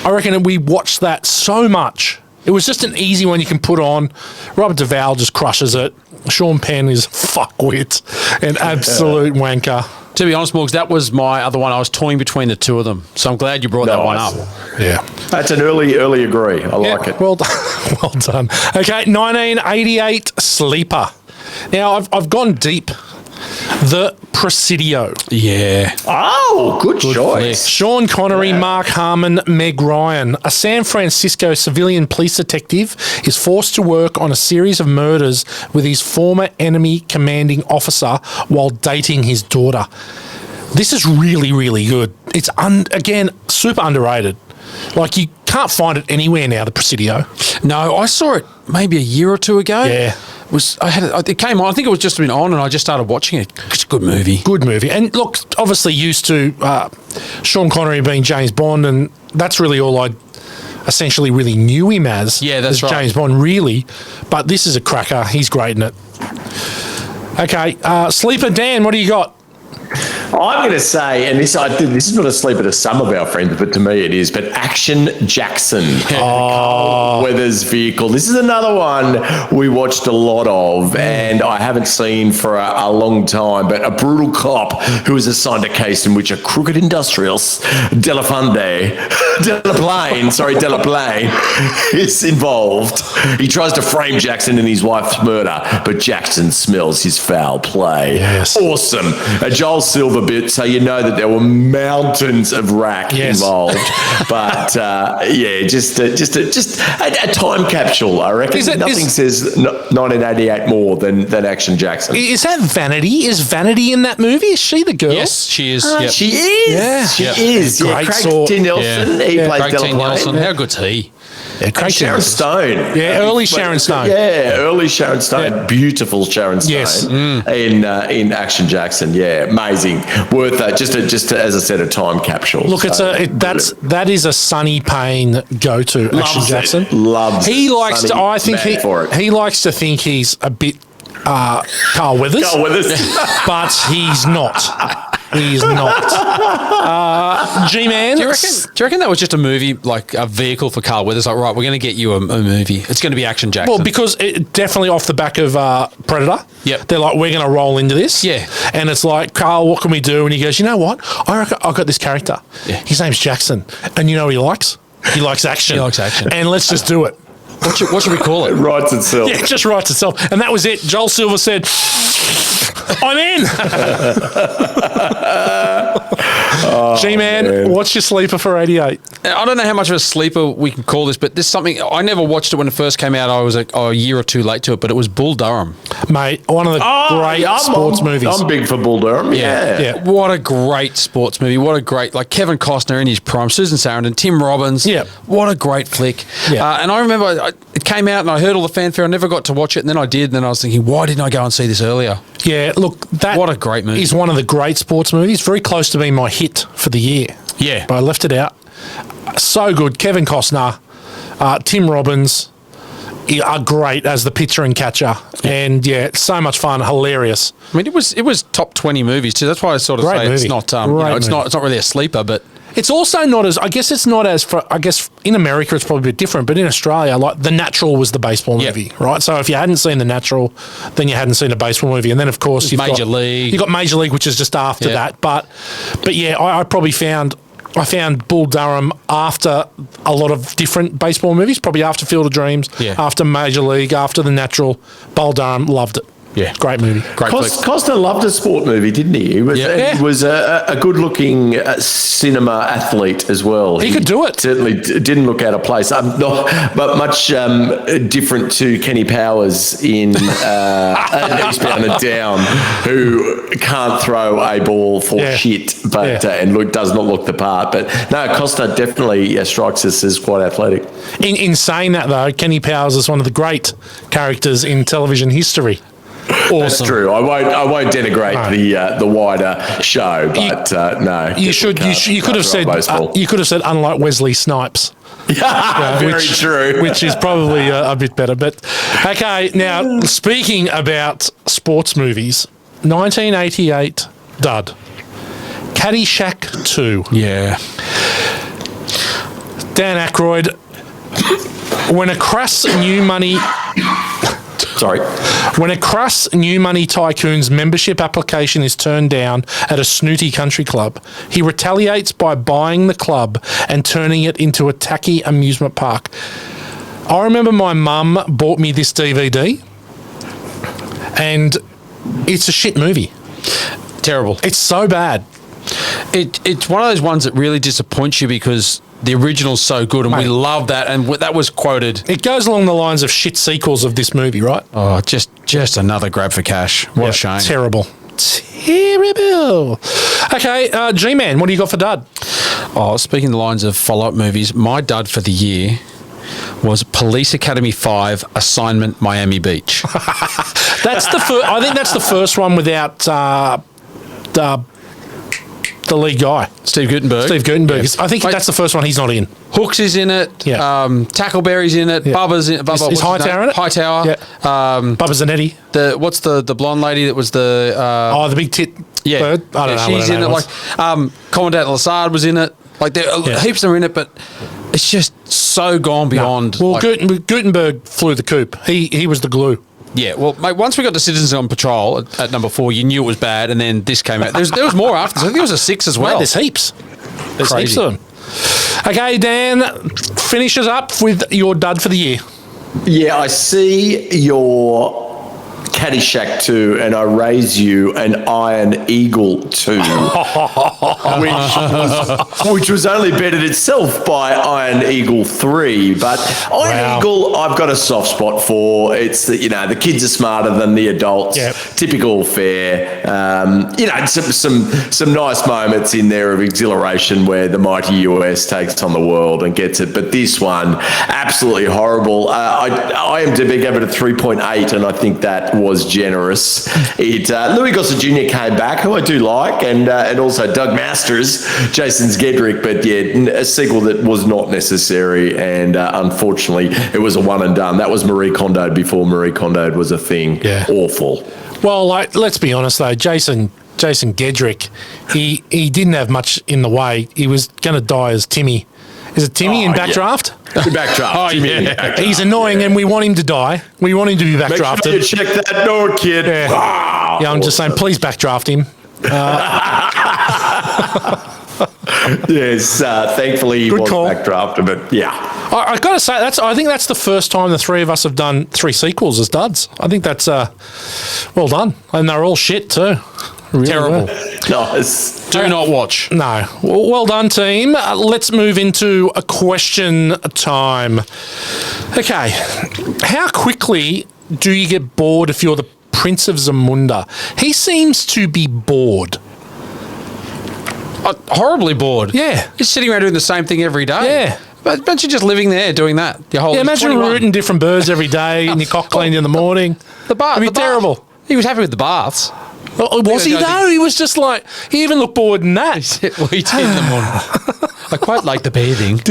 A: I reckon we watched that so much. It was just an easy one you can put on. Robert Duvall just crushes it. Sean Penn is fuckwit, an absolute wanker.
B: To be honest, Morgs, that was my other one. I was toying between the two of them. So I'm glad you brought that one up.
A: Yeah.
C: That's an early agree. I like it.
A: Well done. Well done. Okay, 1988 Sleeper. Now, I've gone deep. The Presidio.
B: Yeah.
C: Oh, good choice.
A: Sean Connery, Mark Harmon, Meg Ryan. A San Francisco civilian police detective is forced to work on a series of murders with his former enemy commanding officer while dating his daughter. This is really, really good. It's, again, super underrated. Like, you can't find it anywhere now, The Presidio.
B: No, I saw it maybe a year or two ago.
A: Yeah.
B: It came on. I think it was just been on, and I just started watching it. It's a good movie.
A: Good movie. And look, obviously used to Sean Connery being James Bond, and that's really all I essentially really knew him as.
B: Yeah, that's right.
A: James Bond, really. But this is a cracker. He's great in it. Okay, Sleeper Dan, what do you got?
C: I'm going to say, and this is not a sleeper to some of our friends, but to me it is, but Action Jackson, Carl Weathers' vehicle. This is another one we watched a lot of, and I haven't seen for a long time, but a brutal cop who is assigned a case in which a crooked industrialist, Delaplane, is involved. He tries to frame Jackson in his wife's murder, but Jackson smells his foul play.
A: Yes.
C: Awesome. A Joel Silver bit, so you know that there were mountains of rack involved. But just a time capsule, I reckon. Nothing says 1988 more than Action Jackson.
A: Is that Vanity? Is Vanity in that movie? Is she the girl?
B: Yes, she is.
C: Yep. She is.
A: Yeah.
C: She is.
A: Great
C: Craig
A: sword.
C: T. Nelson. He plays
B: Craig T.
C: Delaplane.
B: Nelson. How good's he?
A: Yeah,
C: And Sharon Stone.
A: Yeah, early Sharon Stone.
C: Yeah, early Sharon Stone.
A: Yeah.
C: Beautiful Sharon Stone.
A: Yes.
C: In Action Jackson. Yeah, amazing. Worth that. Just as I said, a time capsule.
A: Look, that is a Sonny Payne go-to. Action Jackson
C: Loves it.
A: He likes
C: Sonny,
A: to. I think
C: mad for it.
A: he likes to think he's a bit Carl Weathers.
C: Carl Weathers.
A: But he's not. He's not. G-Man.
B: Do you reckon that was just a movie, like a vehicle for Carl Weathers? Like, right, we're going to get you a movie. It's going to be Action Jackson.
A: Well, because it definitely off the back of Predator.
B: Yep.
A: They're like, we're going to roll into this.
B: Yeah.
A: And it's like, Carl, what can we do? And he goes, you know what? I reckon I've got this character.
B: Yeah.
A: His name's Jackson. And you know what he likes? He likes action.
B: He likes action.
A: And let's just do it.
B: What should we call it?
C: It writes itself.
A: Yeah, it just writes itself. And that was it. Joel Silver said, I'm in. G-Man, what's your sleeper for 88?
B: I don't know how much of a sleeper we can call this, but this is something, I never watched it when it first came out. I was a year or two late to it, but it was Bull Durham.
A: Mate, one of the great sports movies.
C: I'm big for Bull Durham. Yeah.
B: What a great sports movie. What a great, like Kevin Costner in his prime, Susan Sarandon, Tim Robbins.
A: Yeah.
B: What a great flick.
A: Yeah.
B: And I remember it came out and I heard all the fanfare. I never got to watch it, and then I did, and then I was thinking, why didn't I go and see this earlier?
A: Yeah, look,
B: what a great movie.
A: Is one of the great sports movies. Very close to being my hit for the year.
B: Yeah.
A: But I left it out. So good. Kevin Costner, Tim Robbins are great as the pitcher and catcher. And it's so much fun, hilarious.
B: I mean, it was top 20 movies too. That's why I sort of
A: Great
B: say
A: movie.
B: it's not it's not really a sleeper, but
A: it's also not as, I guess in America it's probably a bit different, but in Australia, like The Natural was the baseball movie, right? So if you hadn't seen The Natural, then you hadn't seen a baseball movie. And then of course you've
B: Major League.
A: You've got Major League, which is just after that. But yeah, I probably found Bull Durham after a lot of different baseball movies, probably after Field of Dreams, after Major League, after The Natural. Bull Durham, loved it.
B: Yeah.
A: Great movie.
B: Great flick.
C: Costa loved a sport movie, didn't he? He was a good-looking cinema athlete as well.
A: He could do it.
C: Certainly didn't look out of place. But much different to Kenny Powers in Eastbound and Down, who can't throw a ball for shit, but and does not look the part. But no, Costa definitely strikes us as quite athletic.
A: In saying that, though, Kenny Powers is one of the great characters in television history.
B: Awesome.
C: That's true. I won't denigrate the wider show, but no.
A: You could have said unlike Wesley Snipes.
C: Very true.
A: Which is probably a bit better. But okay, now speaking about sports movies, 1988 dud, Caddyshack 2.
B: Yeah.
A: Dan Aykroyd. When a crass new money tycoon's membership application is turned down at a snooty country club, he retaliates by buying the club and turning it into a tacky amusement park. I remember my mum bought me this DVD, and it's a shit movie.
B: Terrible.
A: It's so bad.
B: It's one of those ones that really disappoints you because the original's so good, and we love that, and that was quoted.
A: It goes along the lines of shit sequels of this movie, right?
B: Oh, just another grab for cash. What a shame.
A: Terrible. Okay, G-Man, what do you got for dud?
B: Oh, speaking the lines of follow-up movies, my dud for the year was Police Academy 5, Assignment Miami Beach.
A: That's the first. I think that's the first one without the lead guy,
B: Steve Guttenberg.
A: Yes. I think that's the first one he's not in.
B: Hooks is in it.
A: Yeah.
B: Tackleberry's in it. Bubba's in it.
A: Is Hightower in it?
B: Hightower.
A: Yeah. Bubba Zanetti.
B: What's the blonde lady that was the...
A: the big tit bird? I don't know.
B: She's in it. Like, Commandant Lassard was in it. Like, heaps are in it, but it's just so gone beyond.
A: No. Well, Gutenberg flew the coop. He was the glue.
B: Yeah, well, mate, once we got the Citizens on Patrol at number 4, you knew it was bad, and then this came out. There was more after. So I think there was a 6 as well.
A: Mate, there's heaps. There's
B: Crazy.
A: heaps of them. Okay, Dan, finish us up with your dud for the year.
C: Yeah, I see your Caddyshack 2 and I raise you an Iron Eagle 2, which was only bettered itself by Iron Eagle 3. But Iron Eagle, I've got a soft spot for. It's the kids are smarter than the adults.
A: Yep.
C: Typical fare. Some nice moments in there of exhilaration where the mighty US takes on the world and gets it. But this one, absolutely horrible. IMDb gave it a 3.8, and I think that was generous. Louis Gossett Jr. came back, who I do like, and also Doug Masters, Jason Gedrick, but a sequel that was not necessary, and unfortunately it was a one and done. That was Marie Kondo before Marie Kondo was a thing.
A: Yeah.
C: Awful.
A: Well, let's be honest though, Jason Gedrick, he didn't have much in the way. He was going to die as Timmy. Is it Timmy in Backdraft?
C: Backdraft.
A: Yeah. He's annoying, and we want him to die. We want him to be backdrafted.
C: Make sure you check that door, kid.
A: Yeah,
C: wow.
A: I'm just saying, please backdraft him.
C: Yes, thankfully he was backdrafted, but yeah.
A: I got to say, I think that's the first time the three of us have done 3 sequels as duds. I think that's well done, and they're all shit too. Really
B: Terrible.
C: Nice.
B: Do not watch.
A: No. Well done, team. Let's move into a question time. Okay. How quickly do you get bored if you're the Prince of Zamunda? He seems to be bored.
B: Horribly bored.
A: Yeah.
B: He's sitting around doing the same thing every day.
A: Yeah.
B: But aren't you just living there doing that your whole life?
A: Imagine
B: 21.
A: rooting different birds every day and your cock cleaned in the morning.
B: It'd be
A: terrible.
B: He was happy with the baths.
A: Oh, was he though? He was just like, he even looked bored in that.
B: Well, he did in the morning. I quite like the bathing.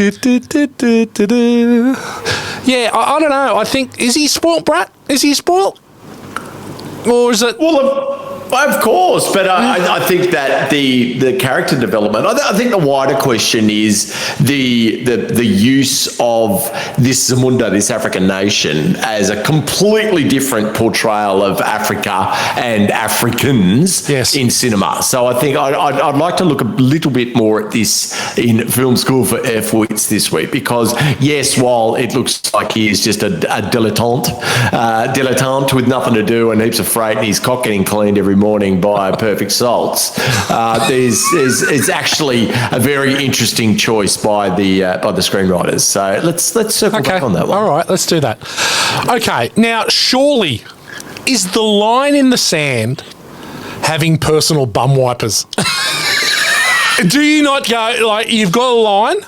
A: Yeah, I don't know. I think, is he spoilt brat? Is he spoilt? Or is it...
C: Well, Of course, but I think that the character development. I think the wider question is the use of this Zamunda, this African nation, as a completely different portrayal of Africa and Africans in cinema. So I think I'd like to look a little bit more at this in film school for Fwiz this week, because yes, while it looks like he is just a dilettante with nothing to do and heaps of freight, and he's cock getting cleaned every morning by Perfect Salts. It's actually a very interesting choice by the screenwriters. So let's circle back on that one.
A: All right, let's do that. Okay, now surely is the line in the sand having personal bum wipers? Do you not go, like, you've got a line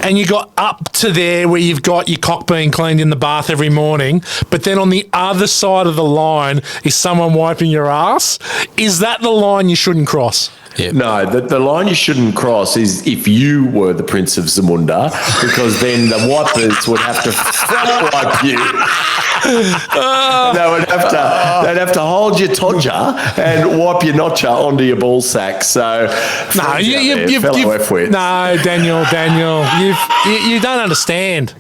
A: and you got up to there where you've got your cock being cleaned in the bath every morning, but then on the other side of the line is someone wiping your ass? Is that the line you shouldn't cross?
C: Yeah. No, the line you shouldn't cross is if you were the Prince of Zamunda, because then the wipers would have to front wipe you. They'd have to hold your todger and wipe your notcher onto your ball sack. So
A: no, you've no, Daniel, you don't understand,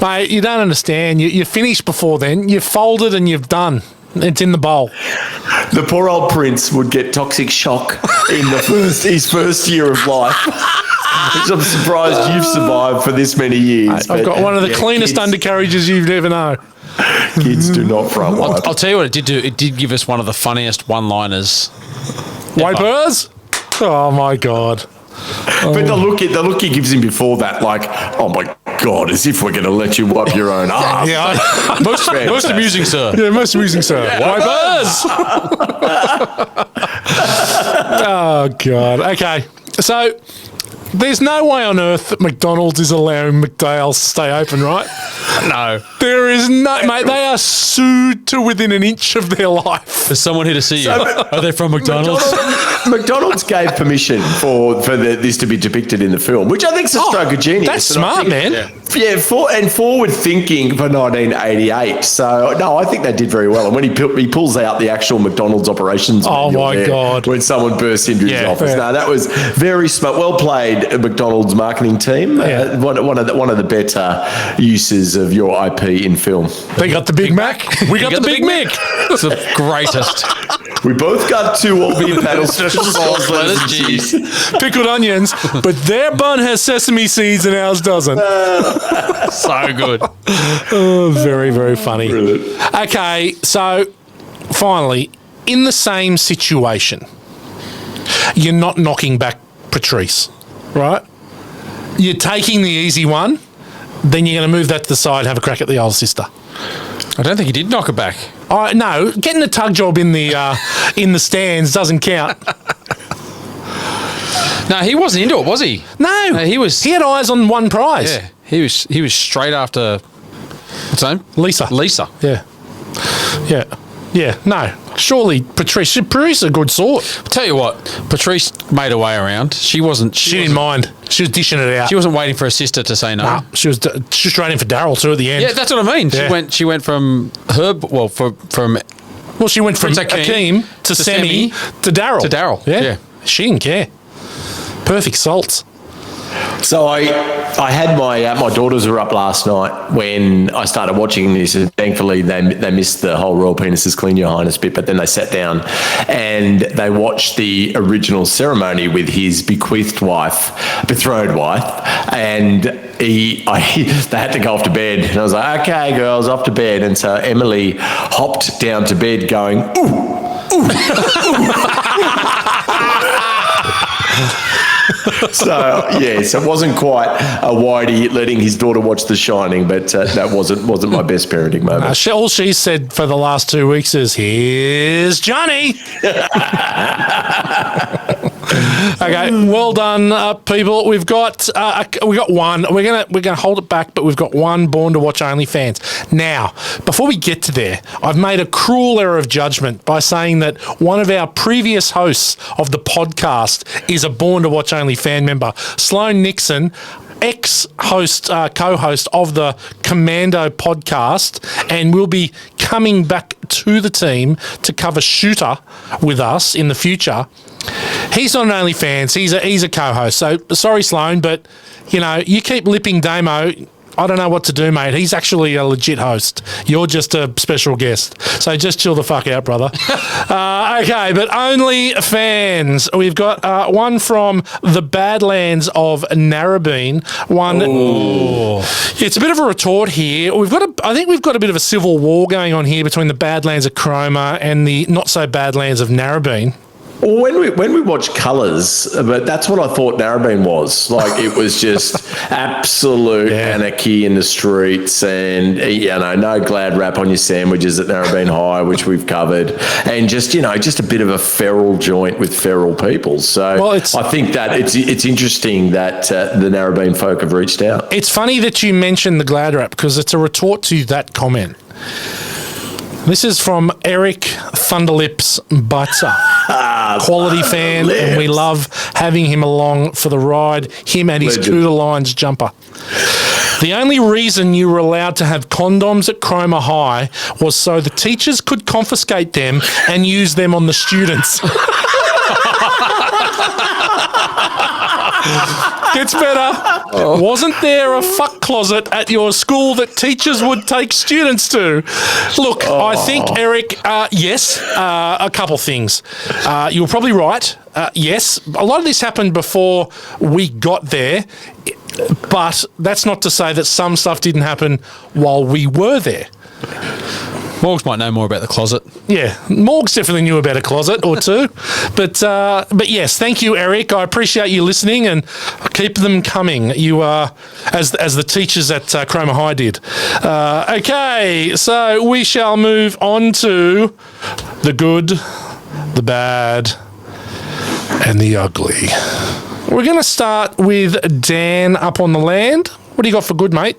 A: mate. You don't understand. You finished before then. You've folded and you've done. It's in the bowl.
C: The poor old prince would get toxic shock in his first year of life. Which I'm surprised you've survived for this many years.
A: I've got one of the cleanest undercarriages you've ever known.
C: Kids do not front wipe.
B: I'll tell you what it did do. It did give us one of the funniest one-liners.
A: Wipers? Oh my God.
C: But the look he gives him before that, like, oh my God, as if we're going to let you wipe your own ass.
B: Yeah, most amusing, sir.
A: Yeah, most amusing, sir. Wipers! Oh, God. Okay, so there's no way on earth that McDonald's is allowing McDale's to stay open, right?
B: No.
A: There is no... Mate, they are sued to within an inch of their life.
B: There's someone here to see you. Are they from McDonald's?
C: McDonald's gave permission for this to be depicted in the film, which I think is a stroke of genius.
A: That's smart, man.
C: Yeah, forward thinking for 1988. So, no, I think they did very well. And when he pulls out the actual McDonald's operations
A: God,
C: when someone bursts into his office. No, that was very smart. Well played, McDonald's marketing team. One of the better uses of your IP in film.
A: They got the Big Mac. We got the Big Mac.
B: It's the greatest.
C: We both got 2 all-beef paddle special sauce, lettuce, and cheese.
A: Pickled onions, but their bun has sesame seeds and ours doesn't.
B: So good.
A: Oh, very, very funny.
C: Brilliant.
A: Okay, so finally, in the same situation, you're not knocking back Patrice, right? You're taking the easy one, then you're going to move that to the side and have a crack at the old sister.
B: I don't think he did knock it back.
A: No, getting a tug job in the stands doesn't count.
B: No, he wasn't into it, was he?
A: No,
B: he was.
A: He had eyes on one prize.
B: Yeah, he was straight after. What's her name?
A: Lisa. Yeah. No, surely Patrice is a good sort.
B: I'll tell you what, Patrice made her way around. She didn't
A: mind. She was dishing it out.
B: She wasn't waiting for her sister to say no.
A: Nah, she was straight in for Daryl too at the end.
B: Yeah, that's what I mean.
A: Yeah.
B: She went from her.
A: She went from Akeem to Semi to Daryl.
B: To Daryl.
A: Yeah. She didn't care. Perfect salts.
C: So I had my daughters were up last night when I started watching this. Thankfully, they missed the whole Royal Penises Clean Your Highness bit, but then they sat down and they watched the original ceremony with his betrothed wife, and they had to go off to bed. And I was like, okay, girls, off to bed. And so Emily hopped down to bed going, ooh, So it wasn't quite a Whitey letting his daughter watch The Shining, but that wasn't my best parenting moment.
A: All she said for the last 2 weeks is, "Here's Johnny." Okay, well done, people. We've got one. We're gonna hold it back, but we've got one Born to Watch Only fans. Now, before we get to there, I've made a cruel error of judgment by saying that one of our previous hosts of the podcast is a Born to Watch Only fan member, Sloane Nixon, co-host of the Commando podcast, and will be coming back to the team to cover Shooter with us in the future. He's not an OnlyFans. He's a co-host. So sorry, Sloan, but you keep lipping Damo. I don't know what to do, mate. He's actually a legit host. You're just a special guest. So just chill the fuck out, brother. Okay, but OnlyFans. We've got one from the Badlands of Narrabeen. It's a bit of a retort here. I think we've got a bit of a civil war going on here between the Badlands of Cromer and the not so Badlands of Narrabeen.
C: Well, when we watch Colours, but that's what I thought Narrabeen was. Like, it was just absolute anarchy in the streets, and no glad wrap on your sandwiches at Narrabeen High, which we've covered, and just a bit of a feral joint with feral people. So I think that it's interesting that the Narrabeen folk have reached out.
A: It's funny that you mentioned the glad wrap because it's a retort to that comment. This is from Eric Thunderlips Butzer, quality fan, and we love having him along for the ride, him and his Cooter Lines jumper. The only reason you were allowed to have condoms at Cromer High was so the teachers could confiscate them and use them on the students. Gets better. Wasn't there a fuck closet at your school that teachers would take students to? Look, I think, Eric, yes, a couple things. You were probably right. Yes, a lot of this happened before we got there, but that's not to say that some stuff didn't happen while we were there.
B: Morgs might know more about the closet.
A: Yeah, Morgs definitely knew about a closet or two. But yes, thank you, Eric. I appreciate you listening and keep them coming. You are, as the teachers at Cromer High did. Okay, so we shall move on to the good, the bad, and the ugly. We're going to start with Dan up on the land. What do you got for good, mate?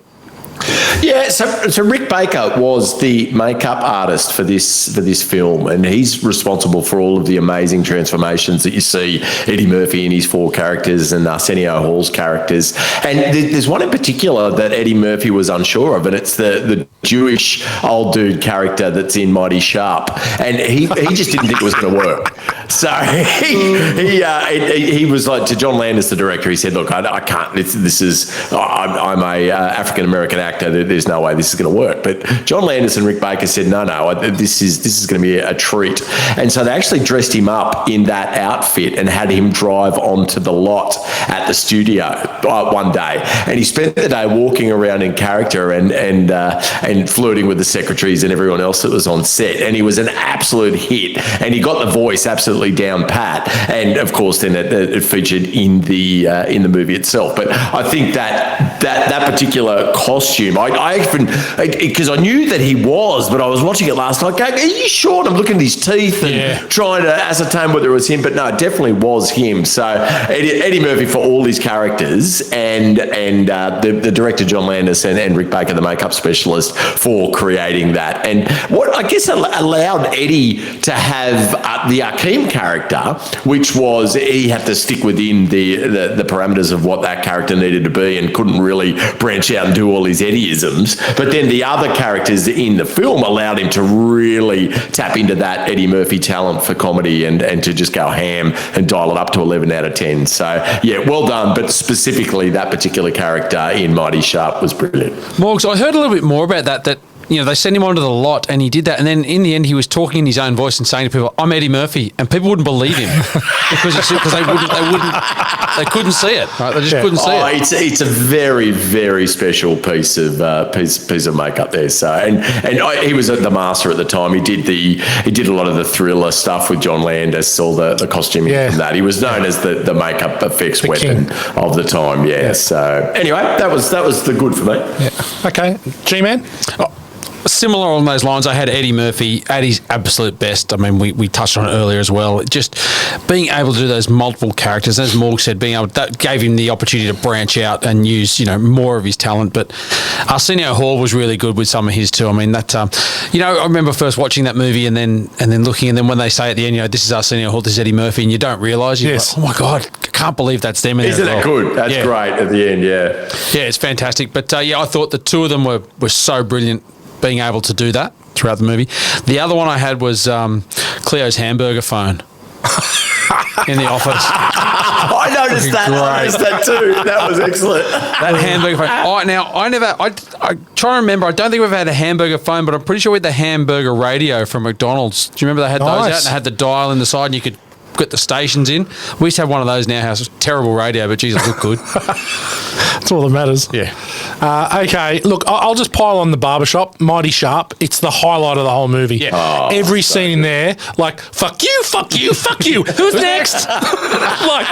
C: Yeah, so Rick Baker was the makeup artist for this film, and he's responsible for all of the amazing transformations that you see Eddie Murphy and his four characters and Arsenio Hall's characters. And there's one in particular that Eddie Murphy was unsure of, and it's the Jewish old dude character that's in Mighty Sharp, and he just didn't think it was going to work. So he was like, to John Landis, the director, he said, "Look, I can't. I'm a African American actor. There's no way this is going to work." But John Landis and Rick Baker said, "No, this is going to be a treat." And so they actually dressed him up in that outfit and had him drive onto the lot at the studio one day, and he spent the day walking around in character and flirting with the secretaries and everyone else that was on set. And he was an absolute hit, and he got the voice absolutely down pat. And of course, then it featured in the movie itself. But I think that particular costume, because I knew that he was, but I was watching it last night going, "Are you sure?" And I'm looking at his teeth and trying to ascertain whether it was him, but no, it definitely was him. So Eddie Murphy for all his characters, and the director John Landis and Rick Baker, the makeup specialist, for creating that. And what I guess allowed Eddie to have the Akeem character, which was he had to stick within the parameters of what that character needed to be and couldn't really branch out and do all his Eddieisms. But then the other characters in the film allowed him to really tap into that Eddie Murphy talent for comedy and to just go ham and dial it up to 11 out of 10. So, yeah, well done. But specifically, that particular character in Mighty Sharp was brilliant.
B: Morgs, I heard a little bit more about that they sent him onto the lot and he did that, and then in the end he was talking in his own voice and saying to people, "I'm Eddie Murphy," and people wouldn't believe him because they couldn't see it. Right? They just couldn't see it.
C: It's a very, very special piece of makeup there. So and he was the master at the time. He did a lot of the Thriller stuff with John Landis, all the costuming from that. He was known as the makeup effects weapon of the time. Yeah. So anyway, that was the good for me.
A: Yeah. Okay, G-Man.
B: Similar on those lines, I had Eddie Murphy at his absolute best. I mean, we touched on it earlier as well. Just being able to do those multiple characters, as Morg said, that gave him the opportunity to branch out and use, more of his talent. But Arsenio Hall was really good with some of his too. I mean, that, I remember first watching that movie and then looking, and then when they say at the end, this is Arsenio Hall, this is Eddie Murphy, and you don't realise, you're like, oh my God, I can't believe that's them in there.
C: Isn't that good? That's great at the end, yeah.
B: Yeah, it's fantastic. But I thought the two of them were so brilliant, being able to do that throughout the movie. The other one I had was Cleo's hamburger phone. In the office.
C: I noticed that. I noticed that too. That was excellent.
B: That hamburger phone. I try to remember. I don't think we've had a hamburger phone, but I'm pretty sure we had the hamburger radio from McDonald's. Do you remember they had those out and they had the dial in the side and you could get the stations in? We used to have one of those in our house. Terrible radio, but geez, it looked good.
A: That's all that matters.
B: Yeah.
A: Okay, look, I'll just pile on the barbershop. Mighty Sharp. It's the highlight of the whole movie.
B: Yeah.
A: Every scene in there, like, fuck you, fuck you, fuck you. Who's next? Like,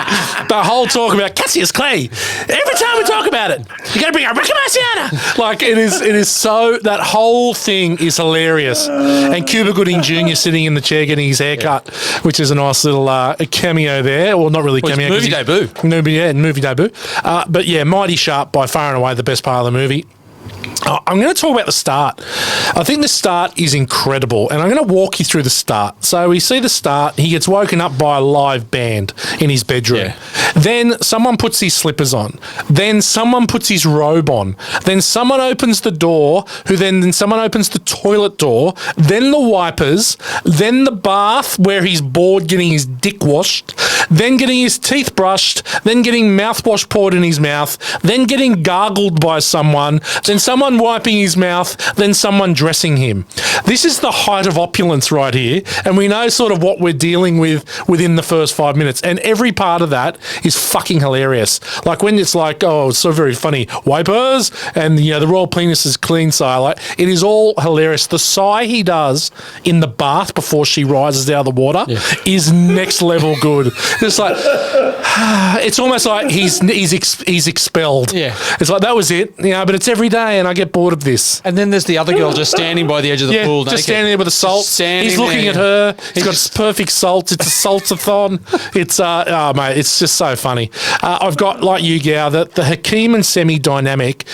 A: the whole talk about Cassius Clay. Every time we talk about it, you got to bring a Ricky Marciano. Like, it is so, that whole thing is hilarious. And Cuba Gooding Jr. sitting in the chair getting his hair cut, which is a nice little cameo there. Well, not really cameo.
B: Movie debut.
A: Movie debut. But yeah, Mighty Sharp, by far and away the best part of the movie. I'm going to talk about the start. I think the start is incredible, and I'm going to walk you through the start. So we see the start. He gets woken up by a live band in his bedroom.
B: Yeah.
A: Then someone puts his slippers on. Then someone puts his robe on. Then someone opens the door, then someone opens the toilet door, then the wipers, then the bath where he's bored getting his dick washed, then getting his teeth brushed, then getting mouthwash poured in his mouth, then getting gargled by someone, then someone wiping his mouth, then someone dressing him. This is the height of opulence right here, and we know sort of what we're dealing with within the first 5 minutes, and every part of that is fucking hilarious. Like when it's like, oh, it's so very funny, wipers, and the royal penis is clean sigh. Like, it is all hilarious. The sigh he does in the bath before she rises out of the water is next level good. It's like, it's almost like he's expelled.
B: Yeah.
A: It's like, that was it, but it's every day and I get bored of this.
B: And then there's the other girl just standing by the edge of the pool.
A: Just standing there with a salt. He's looking at her. He's got perfect salt. It's a saltathon. It's mate, it's just so funny. I've got, like you, Gow, the Akeem and Semi dynamic.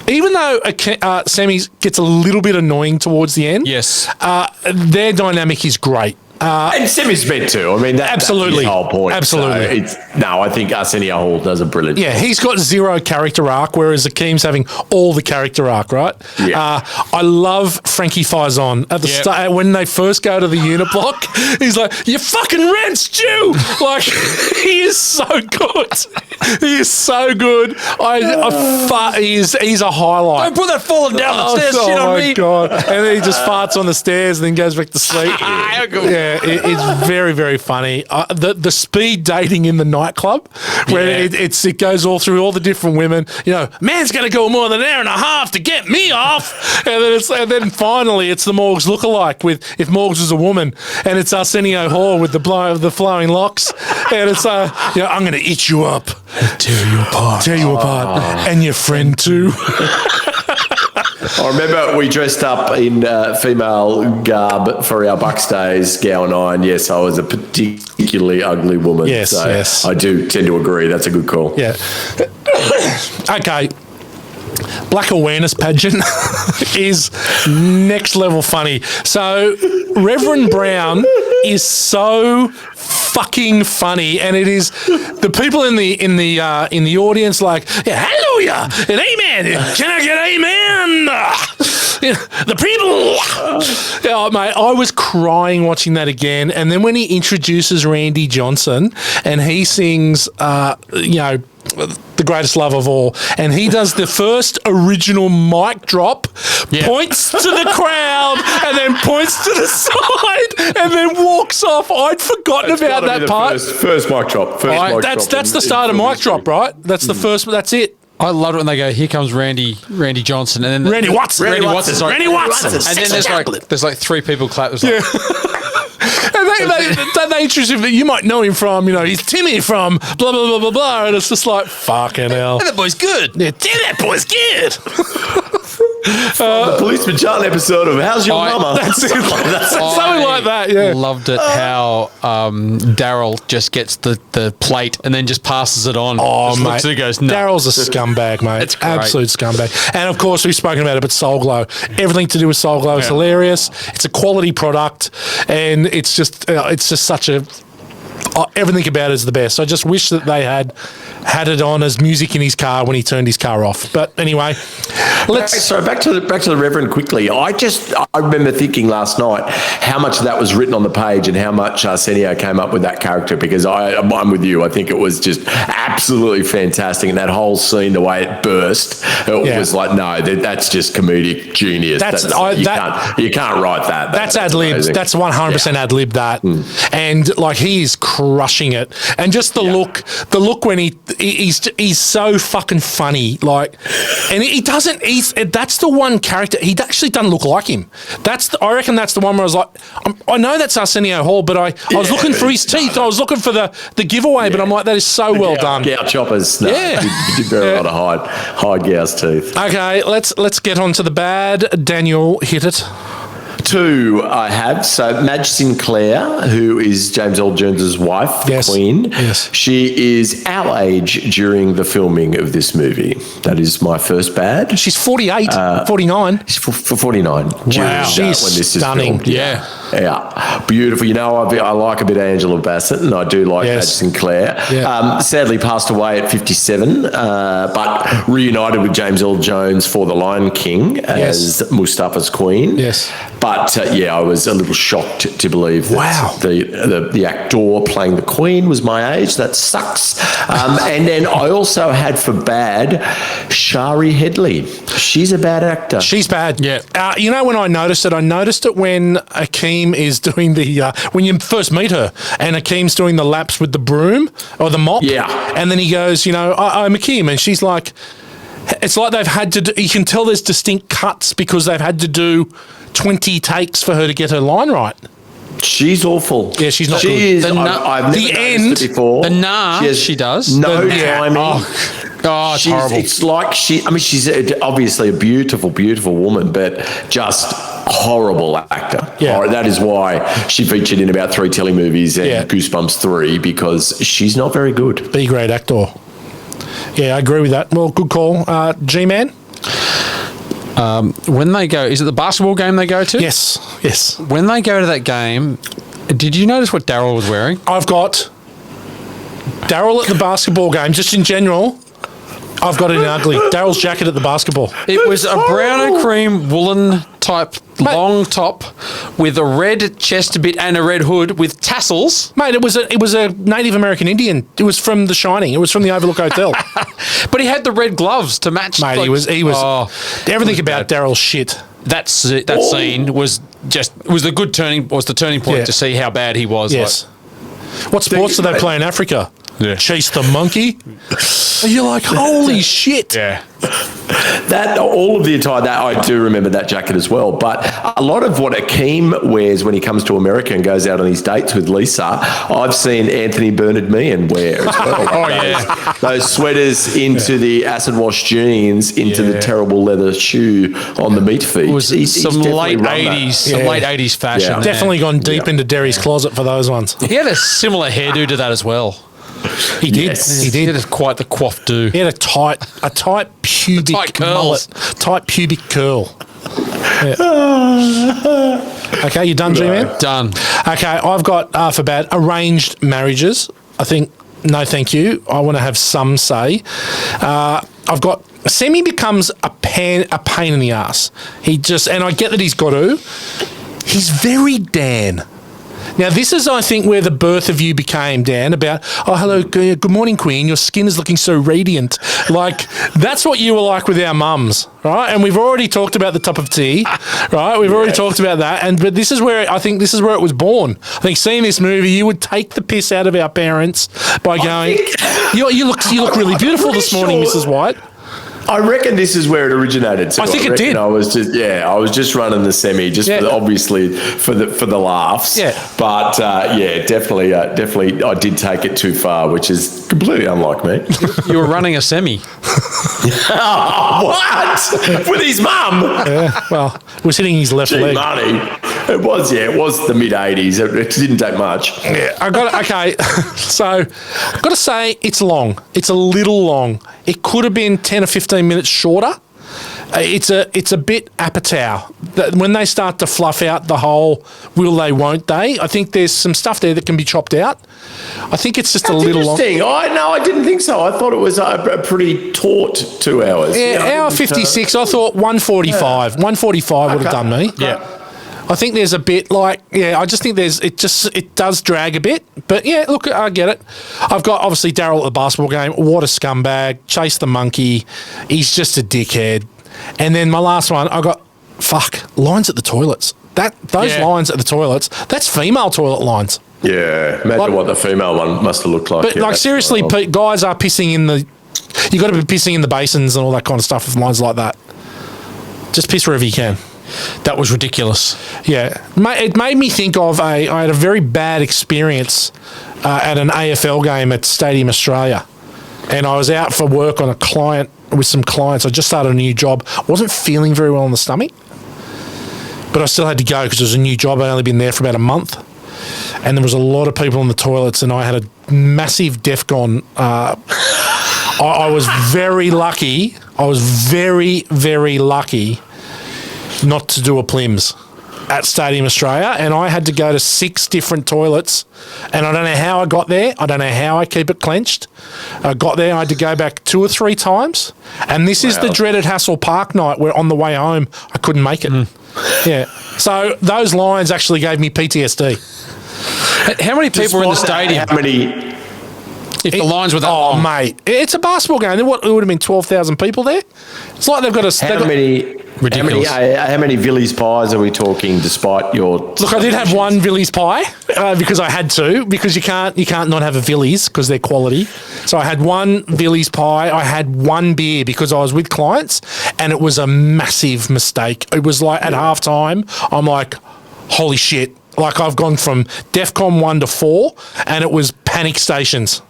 A: Even though Semi gets a little bit annoying towards the end, their dynamic is great.
C: And Semi's meant to. I mean, that's his whole point.
A: Absolutely.
C: So I think Arsenio Hall does a brilliant job.
A: He's got zero character arc, whereas Akeem's having all the character arc, right?
C: Yeah.
A: I love Frankie Faison at the start when they first go to the uniblock. He's like, "You fucking rent stew!" Like, he is so good. He is so good. He's a highlight.
B: Don't put that falling down the stairs shit on me.
A: Oh my God. And then he just farts on the stairs and then goes back to sleep. It's very, very funny. The speed dating in the nightclub, where it goes all through all the different women. Man's going to go more than an hour and a half to get me off, and then finally it's the Morgs lookalike with if Morgs was a woman, and it's Arsenio Hall with the flowing locks, and it's I'm going to eat you up, tear you apart, and your friend too.
C: I remember we dressed up in female garb for our Bucks days, Gow and I, and yes, I was a particularly ugly woman.
A: Yes,
C: so
A: yes.
C: I do tend to agree. That's a good call.
A: Yeah. Okay. Black Awareness Pageant is next level funny. So Reverend Brown is so fucking funny, and it is the people in the audience like, hallelujah and amen. Can I get amen? The people. Oh, mate, I was crying watching that again, and then when he introduces Randy Johnson and he sings, The Greatest Love of All, and he does the first original mic drop, points to the crowd, and then points to the side, and then walks off. I'd forgotten about that part.
C: First mic drop.
A: That's the start of mic drop, right? That's the first. That's it.
B: I loved it when they go, here comes Randy Johnson, and then
A: Randy Watson.
B: Randy Watson.
A: And
B: then there's like three people clap.
A: And they introduce him. You might know him from, he's Timmy from blah, blah, blah, blah, blah. And it's just like, fucking hell.
B: That boy's good.
A: Yeah, that boy's good.
C: The Policeman John episode of How's Your Mama?
A: That's it. Something like that, yeah.
B: Loved it how Daryl just gets the plate and then just passes it on.
A: Oh,
B: just
A: mate.
B: Looks and goes, no.
A: Daryl's a scumbag, mate.
B: It's great.
A: Absolute scumbag. And, of course, we've spoken about it, but Soul Glo. Everything to do with Soul Glo is hilarious. It's a quality product, and it's just such a everything about it is the best. I just wish that they had it on as music in his car when he turned his car off. But anyway,
C: back to the Reverend quickly. I remember thinking last night how much of that was written on the page and how much Arsenio came up with that character, because I'm with you. I think it was just absolutely fantastic, and that whole scene, the way it burst, it was like, no, that's just comedic genius. You can't write that.
A: That's ad-libbed. That's 100% ad-libbed that. And like, he is crushing it. And just the look when he's so fucking funny. Like, and that's the one character, he actually doesn't look like him. I reckon that's the one where I was like, I know that's Arsenio Hall, but I was looking for his teeth. I was looking for the giveaway, but I'm like, that is so well done.
C: Gout choppers. No, you did very well to hide Gow's teeth.
A: Okay, let's get on to the bad. Daniel, hit it.
C: 2 I have. So Madge Sinclair, who is James Earl Jones's wife, the Queen.
A: Yes.
C: She is our age during the filming of this movie. That is my first bad.
A: She's 48, 49.
C: She's 49.
A: Wow. She's
C: when this
A: stunning.
C: Is yeah. Beautiful. You know, I like a bit of Angela Bassett, and I do like Madge Sinclair. Yeah. Sadly passed away at 57, but reunited with James Earl Jones for The Lion King as Mustafa's Queen.
A: Yes.
C: But I was a little shocked to believe that the actor playing the Queen was my age. That sucks. And then I also had for bad Shari Headley. She's a bad actor.
A: She's bad. Yeah. You know when I noticed it when Akeem is doing when you first meet her, and Akeem's doing the laps with the broom or the mop. Yeah. And then he goes, I'm Akeem, and she's like, it's like they've had to do, you can tell there's distinct cuts because they've had to do 20 takes for her to get her line right.
C: She's awful.
A: Yeah, she's not
C: good.
A: Is,
C: I've never noticed it before.
B: She does.
C: No timing.
B: Oh, it's horrible.
C: It's like she's obviously a beautiful, beautiful woman, but just horrible actor. Yeah. That is why she featured in about 3 telly movies and Goosebumps 3, because she's not very good.
A: B grade actor. Yeah, I agree with that. Well, good call. G-Man?
B: When they go, is it the basketball game they go to?
A: Yes.
B: When they go to that game, did you notice what Daryl was wearing?
A: I've got Daryl at the basketball game, just in general. I've got it in ugly. Daryl's jacket at the basketball.
B: It was a brown and cream woolen type long top with a red chest bit and a red hood with tassels.
A: Mate, it was a Native American Indian. It was from The Shining. It was from the Overlook Hotel.
B: But he had the red gloves to match.
A: Mate, he was everything about Daryl's shit.
B: That scene was the turning point to see how bad he was.
A: Yes. What sports do they play in Africa? Yeah. Chase the monkey. And you're like, holy shit.
C: Yeah. All of the attire, that I do remember that jacket as well. But a lot of what Akeem wears when he comes to America and goes out on his dates with Lisa, I've seen Anthony Bernard Meehan wear as well. Those sweaters into the acid wash jeans, into the terrible leather shoe on the meat feet.
B: It was some late 80s fashion.
A: Yeah. Definitely gone deep into Derry's closet for those ones.
B: He had a similar hairdo to that as well.
A: He did.
B: Yes. He did. He had quite the coif do.
A: He had a tight pubic mullet, tight pubic curl. Yeah. Okay, you done, G-Man?
B: Done.
A: Okay, I've got for bad arranged marriages. I think no, thank you. I want to have some say. I've got Semi becomes a pain in the ass. And I get that he's got to. He's very Dan. Now, this is, I think, where the birth of you became, Dan, about, hello, good morning, Queen. Your skin is looking so radiant. Like, that's what you were like with our mums, right? And we've already talked about the top of tea, right? We've already talked about that. But this is where, I think this is where it was born. I think seeing this movie, you would take the piss out of our parents by going, you look really beautiful this morning, Mrs. White.
C: I reckon this is where it originated. So
A: I think it did.
C: I was just running the Semi, obviously for the laughs. Yeah. But definitely, I did take it too far, which is completely unlike me.
B: You were running a Semi.
C: What? With his mum?
A: Yeah. Well, it was hitting his left leg.
C: Money. It was the mid '80s. It didn't take much.
A: Yeah. Okay. So I've got to say it's long. It's a little long. It could have been 10 or 15 minutes shorter. it's a bit apatow. When they start to fluff out the whole will they, won't they, I think there's some stuff there that can be chopped out. I think it's just a little long.
C: Interesting. I didn't think so. I thought it was a pretty taut 2 hours.
A: Yeah, hour 56. I thought 145. 145 would have done me.
B: Yeah.
A: I think there's a bit like, I just think it does drag a bit. But yeah, look, I get it. I've got obviously Daryl at the basketball game. What a scumbag. Chase the monkey. He's just a dickhead. And then my last one, I got, lines at the toilets. Those lines at the toilets, that's female toilet lines.
C: Yeah, imagine what the female one must have looked like.
A: But seriously, guys are pissing in the, you got to be pissing in the basins and all that kind of stuff with lines like that. Just piss wherever you can.
B: That was ridiculous.
A: Yeah. It made me think of I had a very bad experience at an AFL game at Stadium Australia. And I was out for work on a client with some clients. I just started a new job. Wasn't feeling very well in the stomach. But I still had to go because it was a new job. I'd only been there for about a month. And there was a lot of people in the toilets and I had a massive DEFCON. I was very lucky. I was very, very lucky not to do a plims at Stadium Australia, and I had to go to 6 different toilets, and I don't know how I got there. I don't know how I keep it clenched. I got there, I had to go back 2 or 3 times, and this is the dreaded Hassel Park night where on the way home I couldn't make it. Yeah. So those lines actually gave me PTSD.
B: How many people were in the stadium?
C: How many...
B: If the lines were that long.
A: Mate, it's a basketball game. It would have been 12,000 people there. It's like they've got a...
B: Ridiculous.
C: How many Villies pies are we talking? Despite your
A: look, I did have one Villies pie because I had to, because you can't not have a Villies because they're quality. So I had one Villies pie. I had one beer because I was with clients, and it was a massive mistake. It was like at halftime, I'm like, holy shit! Like I've gone from DEFCON 1 to 4, and it was panic stations.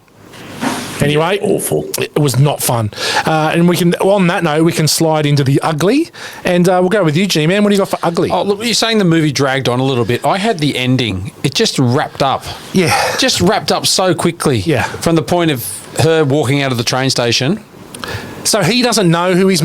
A: Anyway,
C: awful.
A: It was not fun. And we can, on that note, we can slide into the ugly, and we'll go with you, G-Man. What do you got for ugly?
B: Oh, look, you're saying the movie dragged on a little bit. I had the ending. It just wrapped up.
A: Yeah.
B: Just wrapped up so quickly.
A: Yeah.
B: From the point of her walking out of the train station.
A: So he doesn't know who he's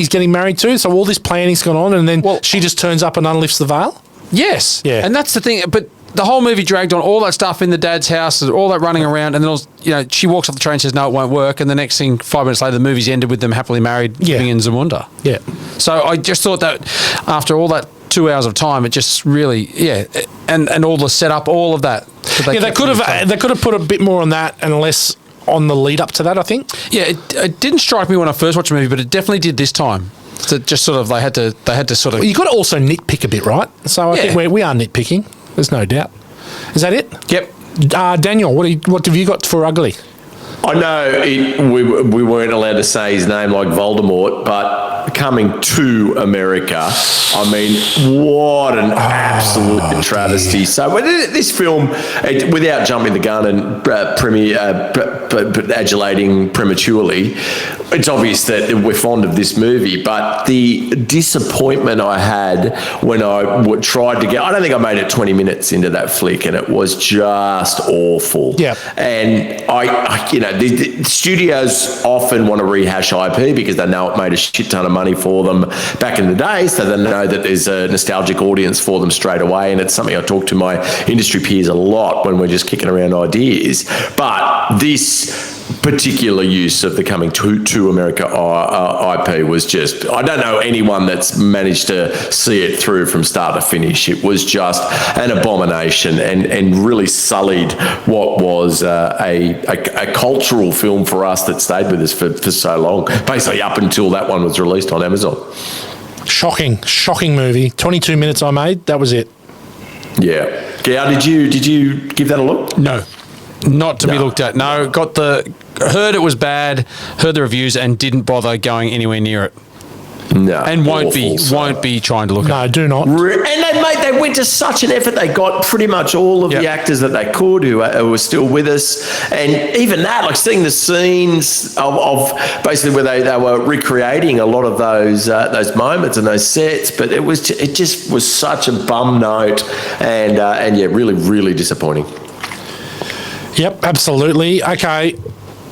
A: getting married to, so all this planning's gone on, and then she just turns up and unlifts the veil?
B: Yes.
A: Yeah.
B: And that's the thing, but the whole movie dragged on, all that stuff in the dad's house, all that running around, and then she walks off the train and says, no, it won't work, and the next thing, 5 minutes later, the movie's ended with them happily married living in Zamunda.
A: Yeah.
B: So I just thought that after all that 2 hours of time, it just really, and all the setup, all of that.
A: They could have put a bit more on that and less on the lead up to that, I think.
B: Yeah, it didn't strike me when I first watched the movie, but it definitely did this time. So just sort of, they had to sort of...
A: Well, you got to also nitpick a bit, right? So I think we are nitpicking. There's no doubt. Is that it?
B: Yep.
A: Daniel, what have you got for ugly?
C: I know we weren't allowed to say his name like Voldemort, but coming to America, I mean, what an absolute travesty. So this film, without jumping the gun and adulating prematurely, it's obvious that we're fond of this movie, but the disappointment I had when I tried to get... I don't think I made it 20 minutes into that flick, and it was just awful.
A: Yeah.
C: And the studios often want to rehash IP because they know it made a shit ton of money for them back in the day, so they know that there's a nostalgic audience for them straight away, and it's something I talk to my industry peers a lot when we're just kicking around ideas. But this particular use of the coming to America IP was just... I don't know anyone that's managed to see it through from start to finish. It was just an abomination and really sullied what was a cultural film for us that stayed with us for so long, basically up until that one was released on Amazon.
A: Shocking movie. 22 minutes I made, that was it.
C: Yeah. Gao, did you give that a look?
B: No. Not to be looked at. No, heard it was bad, heard the reviews, and didn't bother going anywhere near it.
C: No,
B: and won't be trying to look at.
A: No, do not.
C: And they went to such an effort. They got pretty much all of the actors that they could who were still with us, and even that, like seeing the scenes of basically where they were recreating a lot of those moments and those sets, but it just was such a bum note, and really, really disappointing.
A: Yep, absolutely. Okay,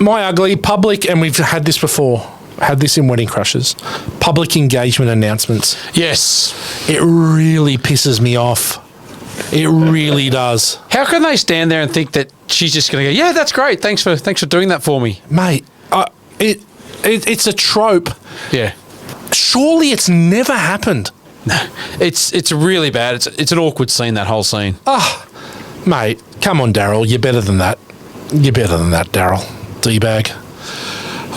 A: my ugly, public, and we've had this before. had this in Wedding Crashers. Public engagement announcements.
B: Yes.
A: It really pisses me off. It really does.
B: How can they stand there and think that she's just going to go, yeah, that's great. Thanks for doing that for me.
A: Mate, it's a trope.
B: Yeah.
A: Surely it's never happened.
B: No. It's really bad. It's an awkward scene, that whole scene.
A: Mate, come on, Daryl. You're better than that. You're better than that, Daryl. D-bag.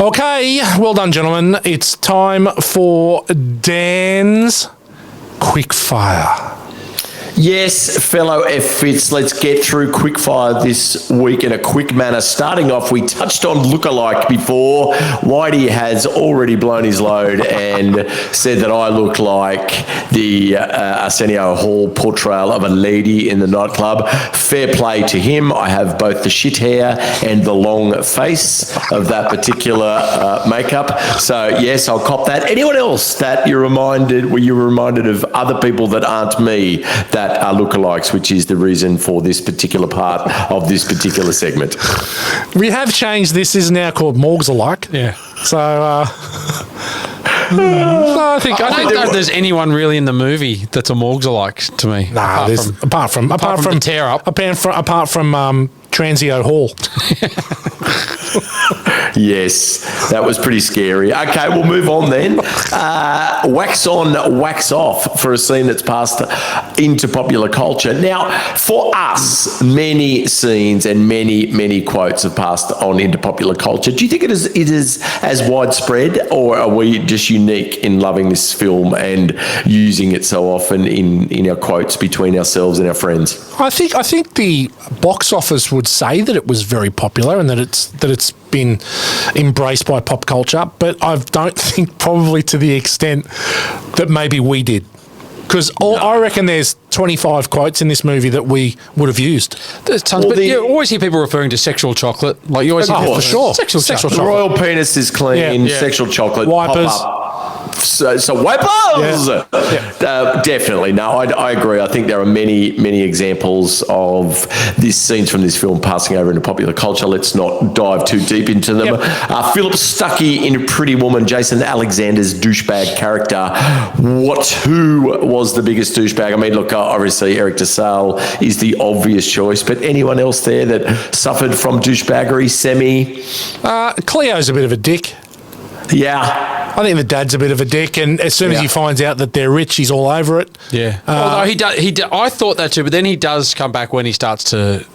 A: Okay, well done, gentlemen. It's time for Dan's Quickfire.
C: Yes, fellow F-Fits, let's get through Quickfire this week in a quick manner. Starting off, we touched on lookalike before. Whitey has already blown his load and said that I look like the Arsenio Hall portrayal of a lady in the nightclub. Fair play to him. I have both the shit hair and the long face of that particular makeup. So, yes, I'll cop that. Anyone else that were you reminded of other people that aren't me that are lookalikes, which is the reason for this particular part of this particular segment?
A: We have changed. This is now called Morgs Alike.
B: Yeah.
A: So, I think
B: don't know if there's anyone really in the movie that's a Morgs alike to me.
A: Nah, apart from
B: the tear up.
A: Apart from Transio Hall.
C: Yes, that was pretty scary. Okay, we'll move on then. Wax on, wax off for a scene that's passed into popular culture. Now, for us, many scenes and many quotes have passed on into popular culture. Do you think it is as widespread, or are we just unique in loving this film and using it so often in our quotes between ourselves and our friends?
A: I think the box office would say that it was very popular and that it's been embraced by pop culture, but I don't think probably to the extent that maybe we did. Because I reckon there's 25 quotes in this movie that we would have used.
B: There's tons, but you always hear people referring to sexual chocolate. Like you always hear people
A: for sure.
B: Sexual chocolate.
C: The royal penis is clean, sexual chocolate,
A: wipers.
C: Pop up. So wipers! Yeah. Definitely. No, I agree. I think there are many examples of these scenes from this film passing over into popular culture. Let's not dive too deep into them. Yep. Philip Stuckey in Pretty Woman, Jason Alexander's douchebag character. Who was the biggest douchebag? I mean, look, obviously Eric DeSalle is the obvious choice, but anyone else there that suffered from douchebaggery? Semi?
A: Cleo's a bit of a dick.
C: Yeah.
A: I think the dad's a bit of a dick, and as soon as he finds out that they're rich, he's all over it.
B: Yeah. Although he does, I thought that too, but then he does come back when he starts to.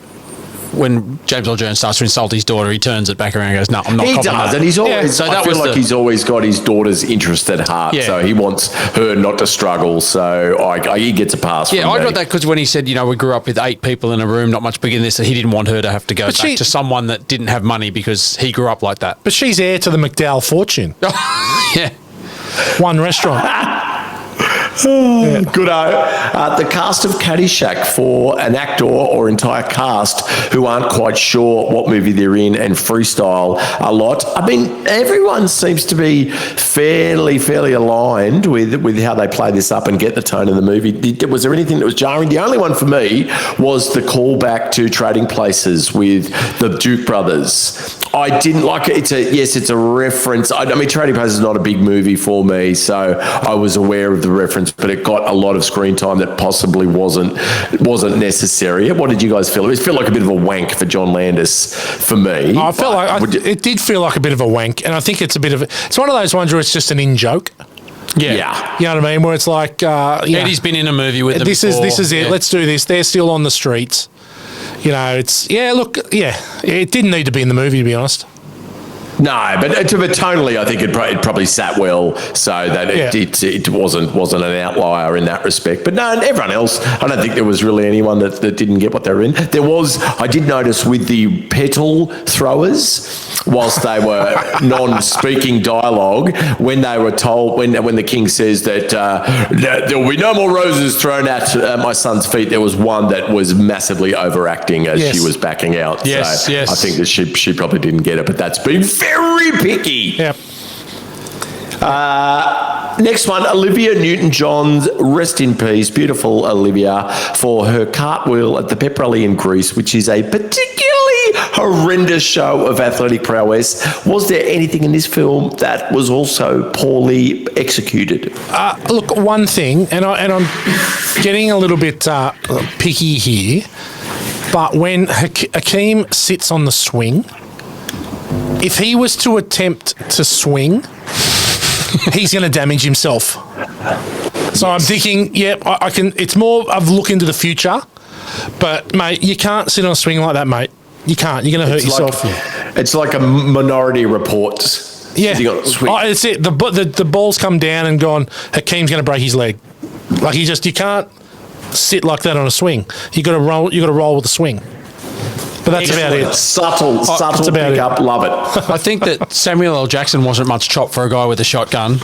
B: When James Earl Jones starts to insult his daughter, he turns it back around and goes, "No, I'm not."
C: He does,
B: that.
C: and he's always.
B: So
C: I feel like he's always got his daughter's interest at heart. Yeah. So he wants her not to struggle. So he gets a pass.
B: Yeah,
C: from
B: I
C: me.
B: got that because when he said, we grew up with 8 people in a room, not much bigger than this, that he didn't want her to have to go back to someone that didn't have money because he grew up like that.
A: But she's heir to the McDowell fortune.
B: Yeah.
A: One restaurant.
C: Good the cast of Caddyshack, for an actor or entire cast who aren't quite sure what movie they're in and freestyle a lot. I mean, everyone seems to be fairly aligned with how they play this up and get the tone of the movie. Was there anything that was jarring? The only one for me was the callback to Trading Places with the Duke brothers. I didn't like it. It's a reference. I mean, Trading Places is not a big movie for me, so I was aware of the reference, but it got a lot of screen time that possibly wasn't necessary. What did you guys feel? It felt like a bit of a wank for John Landis for me.
A: I felt like it did feel like a bit of a wank, and I think it's one of those ones where it's just an in-joke.
B: Yeah.
A: You know what I mean? Where it's like...
B: Eddie's been in a movie with them
A: This is it. Let's do this. They're still on the streets. It didn't need to be in the movie, to be honest.
C: No, but tonally, I think it probably sat well, so that it wasn't an outlier in that respect. But no, and everyone else, I don't think there was really anyone that didn't get what they were in. I did notice with the petal throwers, whilst they were non-speaking dialogue, when they were told, when the king says that there will be no more roses thrown at my son's feet, there was one that was massively overacting as she was backing out.
B: Yes.
C: I think that she probably didn't get it, but that's been very picky.
A: Yep.
C: Next one, Olivia Newton-John's, rest in peace, beautiful Olivia, for her cartwheel at the pep rally in Greece, which is a particularly horrendous show of athletic prowess. Was there anything in this film that was also poorly executed?
A: Look, one thing, and I'm getting a little bit picky here, but when Akeem sits on the swing, if he was to attempt to swing, he's going to damage himself. So I'm thinking, I can. It's more of look into the future, but mate, you can't sit on a swing like that, mate. You can't. You're going to hurt yourself.
C: It's like a Minority Report.
A: Yeah, it's it. The ball's come down and gone. Hakeem's going to break his leg. Like you can't sit like that on a swing. You got to roll. You got to roll with the swing. But that's about it.
C: Subtle pick up. Love it.
B: I think that Samuel L. Jackson wasn't much chop for a guy with a shotgun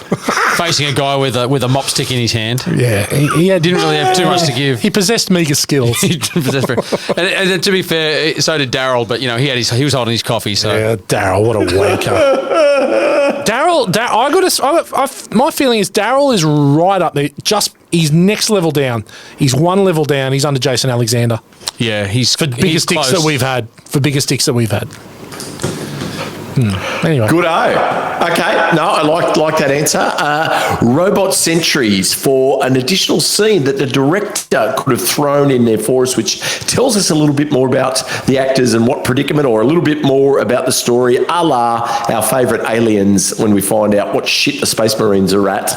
B: facing a guy with a mop stick in his hand.
A: Yeah, he
B: didn't really have too much to give.
A: He possessed meager skills.
B: and to be fair, so did Daryl. But he was holding his coffee. So
A: yeah, Daryl, what a wanker. Daryl, my feeling is Daryl is right up there. He's next level down. He's one level down. He's under Jason Alexander.
B: Yeah, he's
A: for biggest sticks that we've had. Anyway.
C: Good Okay. No, I like that answer. Robot sentries for an additional scene that the director could have thrown in there for us, which tells us a little bit more about the actors and what predicament, or a little bit more about the story, a la our favourite Aliens, when we find out what shit the Space Marines are at.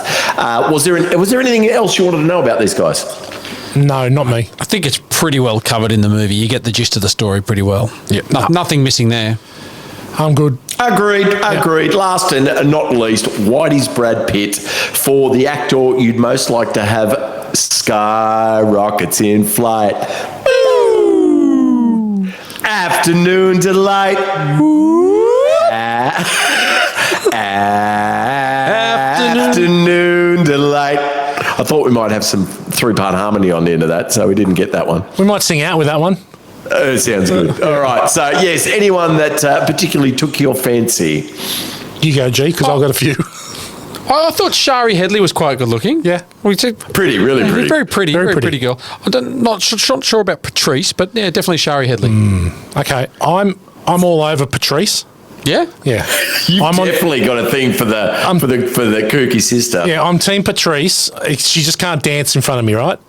C: Was there anything else you wanted to know about these guys?
A: No, not me.
B: I think it's pretty well covered in the movie. You get the gist of the story pretty well.
A: Yeah,
B: nothing missing there.
A: I'm good.
C: Agreed. Last and not least, Whitey's Brad Pitt for the actor you'd most like to have skyrockets in flight. Ooh. Afternoon delight. Afternoon delight. I thought we might have some three-part harmony on the end of that, so we didn't get that one.
A: We might sing out with that one.
C: Sounds good. All right. So, yes, anyone that particularly took your fancy?
A: You go, G, because I've got a few.
B: I thought Shari Headley was quite good looking.
A: Yeah.
C: Really pretty.
B: Very pretty girl. I'm not sure about Patrice, but yeah, definitely Shari Headley.
A: Okay. I'm all over Patrice.
B: Yeah?
A: Yeah.
C: You've definitely got a thing for the kooky sister.
A: Yeah, I'm Team Patrice. She just can't dance in front of me, right?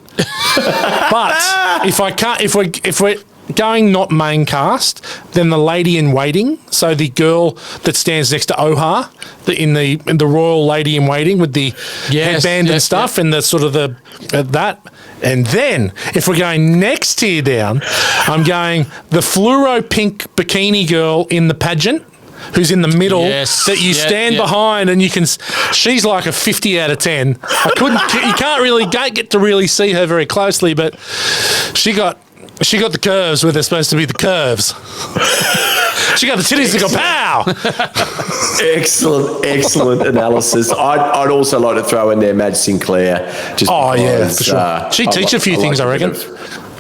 A: But if we're going not main cast, then the lady in waiting, so the girl that stands next to Ohar, in the royal lady in waiting with the headband and stuff, and the sort of that. And then, if we're going next tier down, I'm going the fluoro pink bikini girl in the pageant, who's in the middle, that you stand behind, and you can. She's like a 50 out of 10. You can't really get to really see her very closely, but she got the curves where they're supposed to be the curves. She got the titties that go pow.
C: Excellent analysis. I'd also like to throw in there Madge Sinclair. Just because,
A: for sure. She teach a few things, I reckon.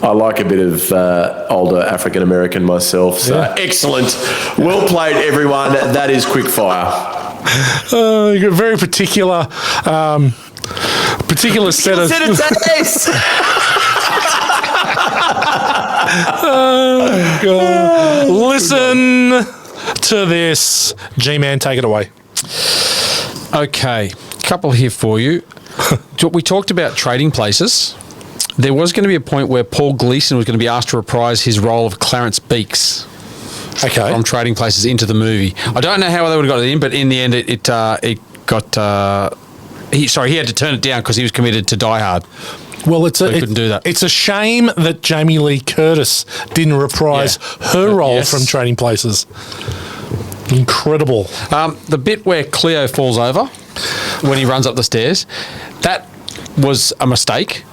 C: I like a bit of older African American myself. So excellent. Well played, everyone. That is Quickfire.
A: You got a very particular set of taste. Oh, God. Listen to this. G-Man, take it away.
B: Okay, couple here for you. We talked about Trading Places. There was going to be a point where Paul Gleason was going to be asked to reprise his role of Clarence Beeks.
A: Okay.
B: From Trading Places into the movie. I don't know how they would have got it in, but in the end, it got. He had to turn it down because he was committed to Die Hard.
A: Well, he
B: couldn't do that.
A: It's a shame that Jamie Lee Curtis didn't reprise her role from Trading Places. Incredible.
B: The bit where Cleo falls over when he runs up the stairs, that was a mistake.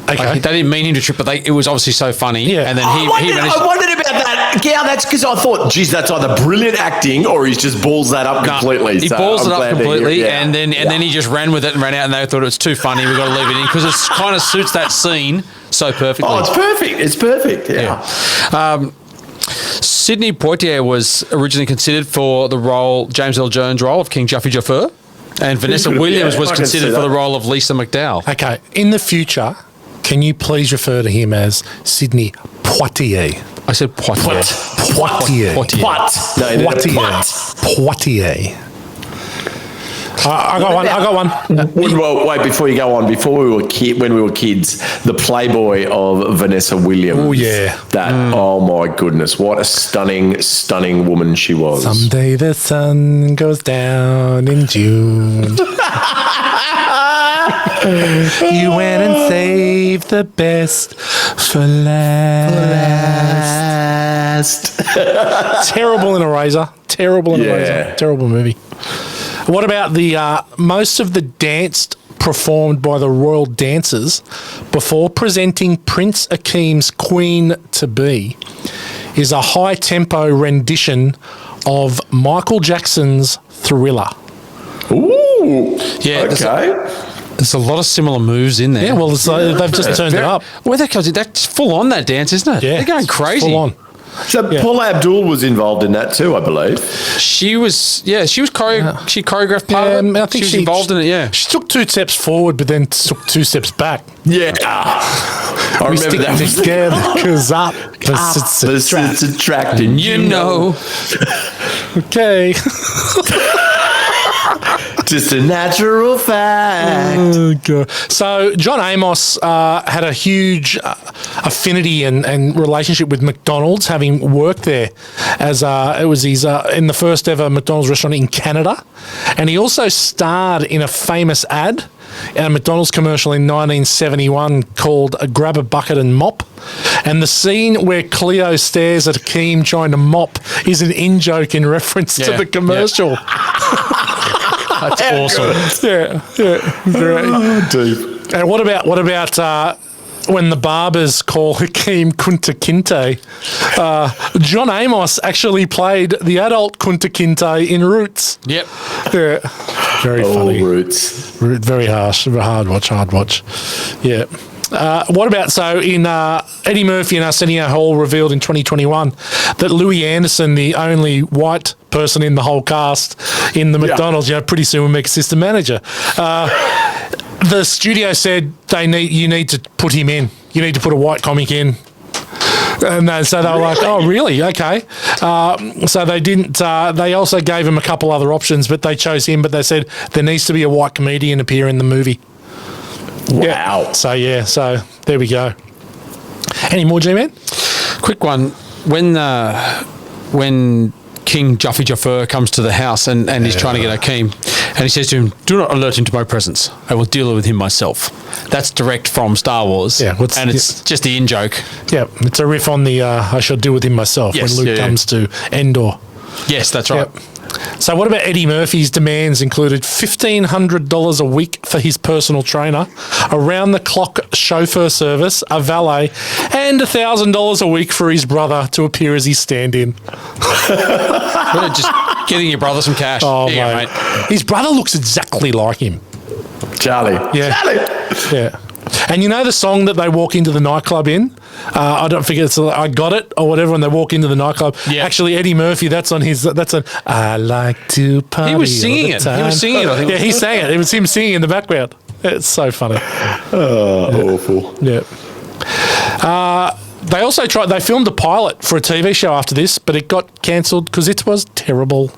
A: Okay.
B: They didn't mean him to trip, but it was obviously so funny.
A: Yeah.
B: And then
C: I wondered about that. Yeah, that's because I thought, geez, that's either brilliant acting or he's just balls that up completely.
B: He balls it up completely, and then he just ran with it and ran out, and they thought it was too funny. We've got to leave it in because it kind of suits that scene so perfectly.
C: Oh, it's perfect. It's perfect. Yeah.
B: Sidney Poitier was originally considered for the role, James L. Jones' role of King Jaffe Jaffer, and Vanessa Williams was considered for the role of Lisa McDowell.
A: Okay, in the future, can you please refer to him as Sidney Poitier?
B: I said Poitiers.
A: Poitiers.
C: What? No, you did what?
A: Poitiers. I got one.
C: Well, wait, before you go on, when we were kids, the Playboy of Vanessa Williams.
A: Oh, yeah.
C: Oh my goodness, what a stunning, stunning woman she was.
A: Someday the sun goes down in June. You went and saved the best for last. Terrible in a razor. Terrible in a razor. Terrible movie. What about the most of the dance performed by the royal dancers before presenting Prince Akeem's queen to be is a high tempo rendition of Michael Jackson's Thriller.
C: Ooh.
B: Yeah.
C: Okay.
B: There's a lot of similar moves in there.
A: Yeah, well, they've just turned it up.
B: Well, that's full on that dance, isn't it?
A: Yeah,
B: they're going crazy.
A: Full on.
C: So Paula Abdul was involved in that too, I believe.
B: She was she choreographed part of it.
A: I think
B: she was involved in it, yeah.
A: She took 2 steps forward, but then took 2 steps back.
C: Yeah. I
A: We
C: remember
A: stick
C: that.
A: together because up.
C: It's attracting.
B: You know.
A: Okay.
C: Just a natural fact.
A: Oh, God. So John Amos had a huge affinity and relationship with McDonald's, having worked there as it was his in the first ever McDonald's restaurant in Canada, and he also starred in a famous ad, a McDonald's commercial in 1971 called "Grab a Bucket and Mop," and the scene where Cleo stares at Akeem trying to mop is an in-joke in reference to the commercial.
B: That's awesome.
A: Yeah, great.
C: Oh, deep.
A: And what about when the barbers call Akeem Kunta Kinte? John Amos actually played the adult Kunta Kinte in Roots.
B: Yep.
A: Yeah, very funny.
C: Roots.
A: Very harsh. Hard watch. Yeah. What about, in Eddie Murphy and Arsenio Hall revealed in 2021 that Louis Anderson, the only white person in the whole cast in the McDonald's, pretty soon will make assistant manager. The studio said you need to put him in. You need to put a white comic in. And so they were like, oh, really? Okay. So they didn't, they also gave him a couple other options, but they chose him, but they said there needs to be a white comedian appear in the movie.
C: Wow.
A: Yeah. So there we go. Any more, G-Man?
B: Quick one. When King Jaffy Jaffer comes to the house and he's trying to get Akeem, and he says to him, "Do not alert him to my presence. I will deal with him myself." That's direct from Star Wars. Yeah. And it's just the in-joke.
A: Yeah. It's a riff on the I shall deal with him myself when Luke comes to Endor.
B: Yes, that's right.
A: Yep. So what about Eddie Murphy's demands included $1,500 a week for his personal trainer, around-the-clock chauffeur service, a valet, and $1,000 a week for his brother to appear as his stand-in.
B: Just getting your brother some cash.
A: Oh,
B: mate.
A: His brother looks exactly like him.
C: Charlie.
A: Yeah.
C: Charlie.
A: Yeah. And you know the song that they walk into the nightclub in? I don't forget, it's I Got It or whatever, when they walk into the nightclub. Yeah. Actually, Eddie Murphy, that's on I like to party.
B: He was singing it. I think.
A: Yeah, he sang it. It was him singing in the background. It's so funny.
C: Awful.
A: Yeah. They also they filmed a pilot for a TV show after this, but it got cancelled because it was terrible.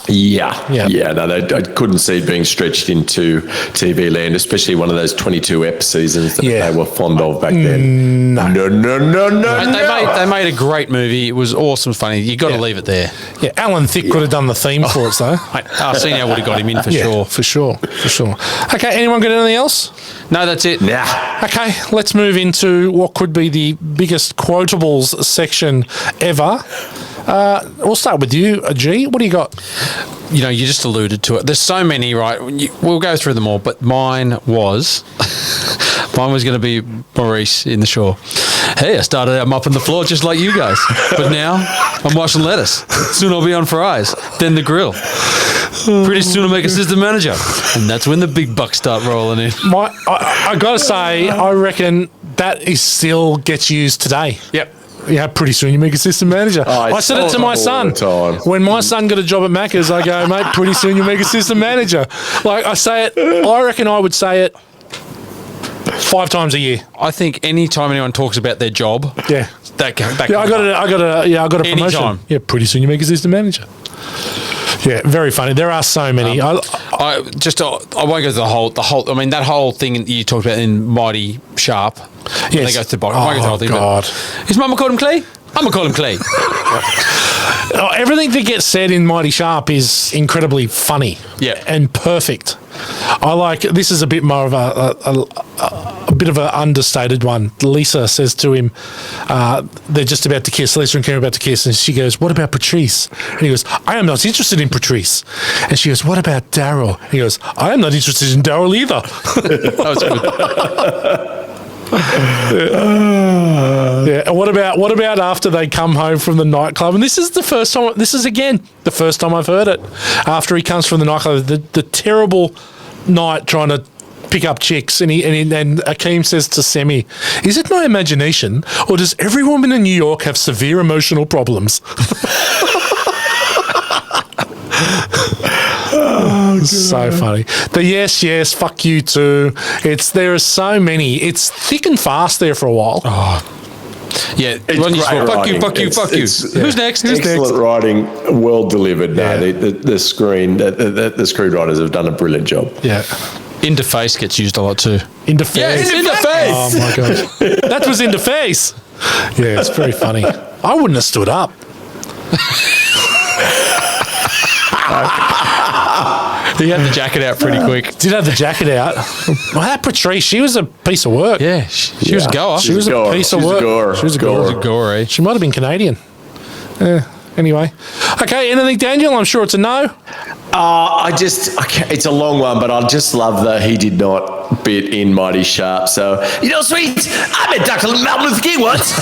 C: Yeah. No, I couldn't see it being stretched into TV land, especially one of those 22-ep seasons that they were fond of back then. No.
B: They made a great movie. It was awesome, funny. You got to leave it there.
A: Yeah, Alan Thicke could have done the theme for it, though.
B: Arsenio would have got him in for sure.
A: For sure. Okay, anyone got anything else?
B: No, that's it.
C: Nah.
A: Okay, let's move into what could be the biggest quotables section ever. We'll start with you, G. What do you got?
B: You just alluded to it. There's so many, right? We'll go through them all, but mine was going to be Maurice in the Shore. Hey, I started out mopping the floor just like you guys, but now I'm washing lettuce. Soon I'll be on fries, then the grill. Pretty soon I'll make assistant manager, and that's when the big bucks start rolling in.
A: I got to say, I reckon that still gets used today.
B: Yep.
A: Yeah, pretty soon you make assistant manager. I said it to my son. When my son got a job at Macca's, I go, mate, pretty soon you make assistant manager. Like, I say it, I reckon I would say it 5 times a year.
B: I think any time anyone talks about their job,
A: Yeah.
B: that
A: Yeah, I got a promotion.
B: Anytime.
A: Yeah, pretty soon you make assistant manager. Yeah, very funny. There are so many.
B: I won't go to the whole. I mean, that whole thing you talked about in Mighty Sharp.
A: Yes.
B: They go to the bottom. I won't go to the whole thing.
A: God.
B: His mama called him Clee. I'm gonna call him Clee.
A: Everything that gets said in Mighty Sharp is incredibly funny.
B: Yeah.
A: And perfect. I like, this is a bit more of a bit of an understated one. Lisa says to him, they're just about to kiss, Lisa and Kim are about to kiss, and she goes, what about Patrice? And he goes, I am not interested in Patrice. And she goes, what about Daryl? And he goes, I am not interested in Daryl either.
B: That was good.
A: Yeah. And what about after they come home from the nightclub? And this is the first time. This is again the first time I've heard it. After he comes from the nightclub, the terrible night trying to pick up chicks, and Akeem says to Semi, "Is it my imagination, or does every woman in New York have severe emotional problems?" So funny. The yes, fuck you too. There are so many. It's thick and fast there for a while.
B: Yeah,
C: Fuck you.
B: Who's next?
C: Excellent writing, well delivered. No, the screenwriters have done a brilliant job.
A: Yeah.
B: Interface gets used a lot too.
A: Interface.
B: Yes, interface.
A: Oh my god, that was interface. Yeah, it's very funny. I wouldn't have stood up.
B: He had the jacket out pretty quick.
A: Did have the jacket out. Well, that Patrice, she was a piece of work.
B: Yeah, she was a goer.
A: She was a piece of work. She was a goer. She might have been Canadian. Anyway. Okay, anything, Daniel? I'm sure it's a no.
C: It's a long one, but I just love that he did not bit in Mighty Sharp. So, sweet, I met Dr. Martin Luther King once.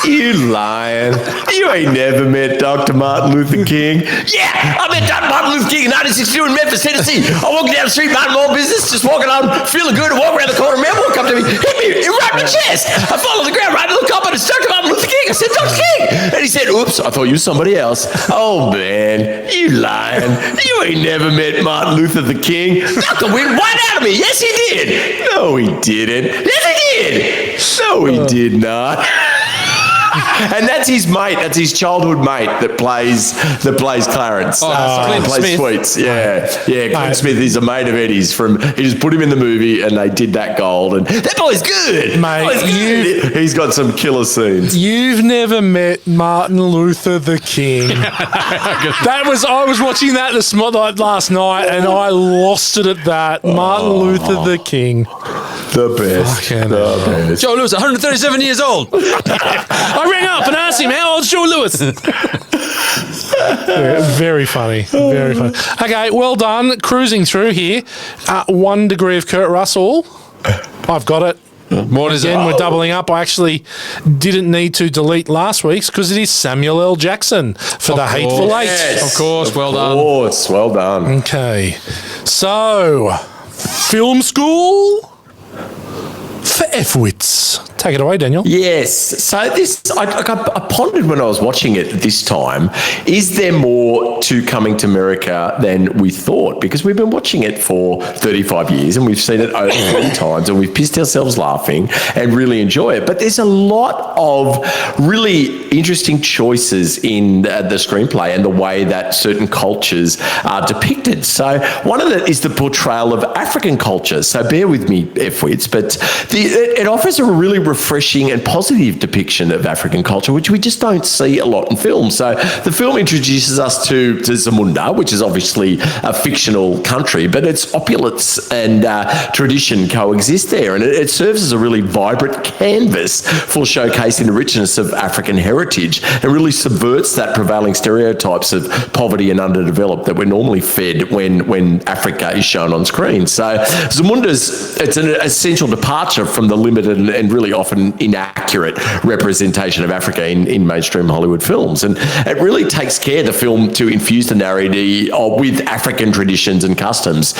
C: You lying. You ain't never met Dr. Martin Luther King. Yeah, I met Dr. Martin Luther King in 1962 in Memphis, Tennessee. I walked down the street, minding my own business, just walking on, feeling good, and walk around the corner. Man walked up to me, hit me right in the chest. I fall on the ground, right, look up, and it's Dr. Martin Luther King. I said, Dr. King. And he said, oops, I thought you were somebody else. Oh, man, you lying. You ain't never met Martin Luther the King. Dr. Wynn, right out of me. Yes, he did. No, he didn't. Yes, he did. No, he did not. And that's his mate. That's his childhood mate that plays Clarence.
B: Clint
C: plays
B: Smith.
C: Sweets. Yeah. Clint Smith is a mate of Eddie's. He just put him in the movie, and they did that gold. And that boy's good.
A: Mate,
C: he's got some killer scenes.
A: You've never met Martin Luther the King. I was watching that last night, and I lost it at that. Martin Luther the King.
C: The best. The best.
B: Joe Lewis, 137 years old.
A: I rang up and asked him, how old's Joe Lewis? Very funny. Very funny. Okay, well done. Cruising through here. 1 degree of Kurt Russell. I've got it. Again, we're doubling up. I actually didn't need to delete last week's because it is Samuel L. Jackson for The Hateful Eight.
C: Yes.
B: Of course, well done.
C: Of course, well done.
A: Okay. So, film school for Fwiz. Take it away, Daniel.
C: Yes. So I pondered when I was watching it this time, is there more to Coming to America than we thought? Because we've been watching it for 35 years and we've seen it over 20 times and we've pissed ourselves laughing and really enjoy it. But there's a lot of really interesting choices in the screenplay and the way that certain cultures are depicted. So one of it is the portrayal of African culture. So bear with me, Fwiz, but it offers a really refreshing and positive depiction of African culture, which we just don't see a lot in film. So the film introduces us to Zamunda, which is obviously a fictional country, but its opulence and tradition coexist there. And it serves as a really vibrant canvas for showcasing the richness of African heritage and really subverts that prevailing stereotypes of poverty and underdeveloped that we're normally fed when Africa is shown on screen. So Zamunda's, it's an essential departure from the limited and really often inaccurate representation of Africa in mainstream Hollywood films. And it really takes care, the film, to infuse the narrative with African traditions and customs,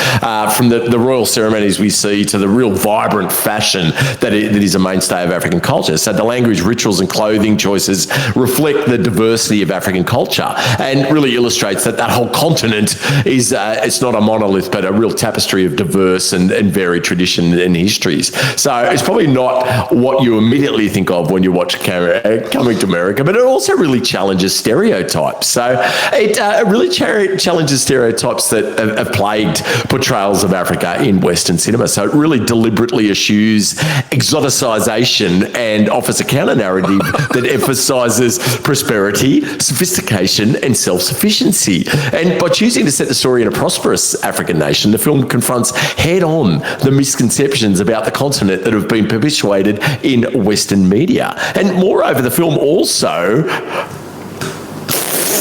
C: from the royal ceremonies we see to the real vibrant fashion that is a mainstay of African culture. So the language, rituals and clothing choices reflect the diversity of African culture and really illustrates that whole continent is, it's not a monolith, but a real tapestry of diverse and varied tradition and histories. So it's probably not what you immediately think of when you watch Coming to America, but it also really challenges stereotypes. So it really challenges stereotypes that have plagued portrayals of Africa in Western cinema. So it really deliberately eschews exoticization and offers a counter-narrative that emphasizes prosperity, sophistication, and self-sufficiency. And by choosing to set the story in a prosperous African nation, the film confronts head-on the misconceptions about the continent that have been perpetuated in Western media. And moreover, the film also...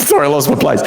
C: Sorry, I lost my place.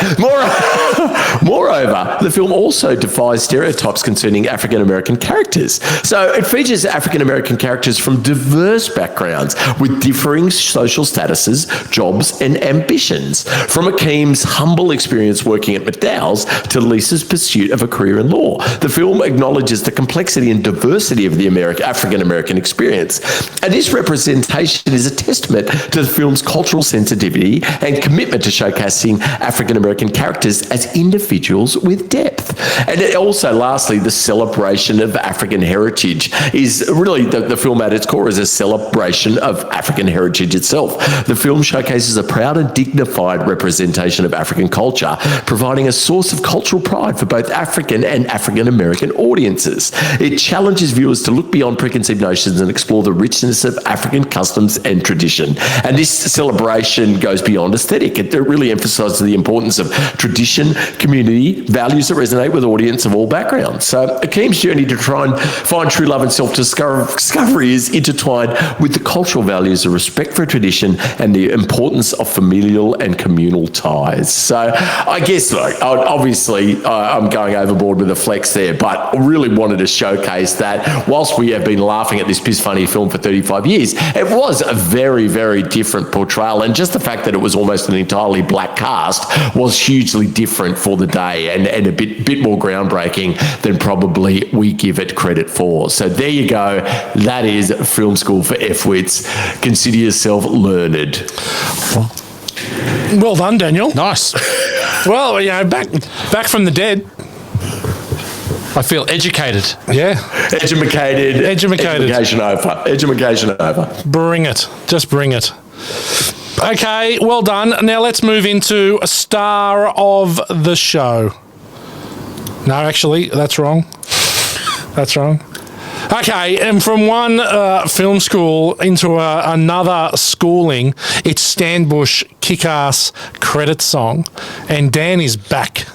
C: Moreover, the film also defies stereotypes concerning African-American characters. So it features African-American characters from diverse backgrounds with differing social statuses, jobs and ambitions. From Akeem's humble experience working at McDowell's to Lisa's pursuit of a career in law. The film acknowledges the complexity and diversity of the African-American experience. And this representation is a testament to the film's cultural sensitivity and commitment to showcasing African-American characters as individuals with depth. And it also, lastly, the celebration of African heritage is really the film at its core is a celebration of African heritage itself. The film showcases a proud and dignified representation of African culture, providing a source of cultural pride for both African and African-American audiences. It challenges viewers to look beyond preconceived notions and explore the richness of African customs and tradition. And this celebration goes beyond aesthetic. It really emphasizes the importance of tradition, community, values that resonate with audience of all backgrounds. So Akeem's journey to try and find true love and self-discovery is intertwined with the cultural values of respect for tradition and the importance of familial and communal ties. So I guess, look, obviously I'm going overboard with the flex there, but really wanted to showcase that whilst we have been laughing at this piss funny film for 35 years, it was a very, very different portrayal. And just the fact that it was almost an entirely black cast was hugely different for the day and a bit more groundbreaking than probably we give it credit for. So there you go. That is Film School for Fwits. Consider yourself learned.
A: Well done, Daniel.
B: Nice.
A: Well, you know, back from the dead.
B: I feel educated.
A: Yeah.
C: Educated. Education over. Education over.
A: Bring it. Just bring it. Okay, well done. Now let's move into a star of the show. No, actually, that's wrong. That's wrong. Okay, and from one film school into another schooling, it's Stan Bush Kickass credit song, and Dan is back.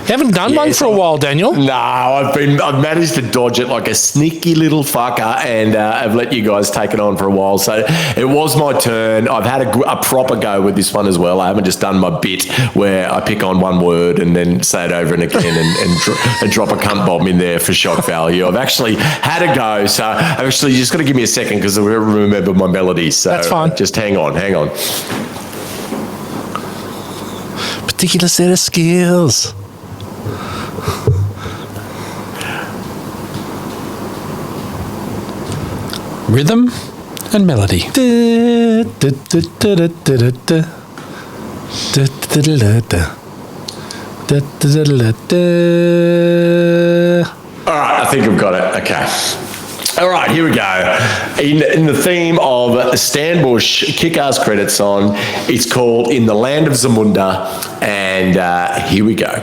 A: You haven't done one for a while, Daniel.
C: No, I've managed to dodge it like a sneaky little fucker, and I've let you guys take it on for a while. So it was my turn. I've had a proper go with this one as well. I haven't just done my bit where I pick on one word and then say it over and again and drop a cunt bomb in there for shock value. I've actually had a go, so I've actually just got to give me a second because I remember my melody. So
A: that's fine.
C: Just hang on.
A: Particular set of skills.
B: Rhythm and melody.
C: All right, I think I've got it. Okay. All right, here we go. In the theme of Stan Bush Kick-Ass credit song, it's called In the Land of Zamunda, and here we go.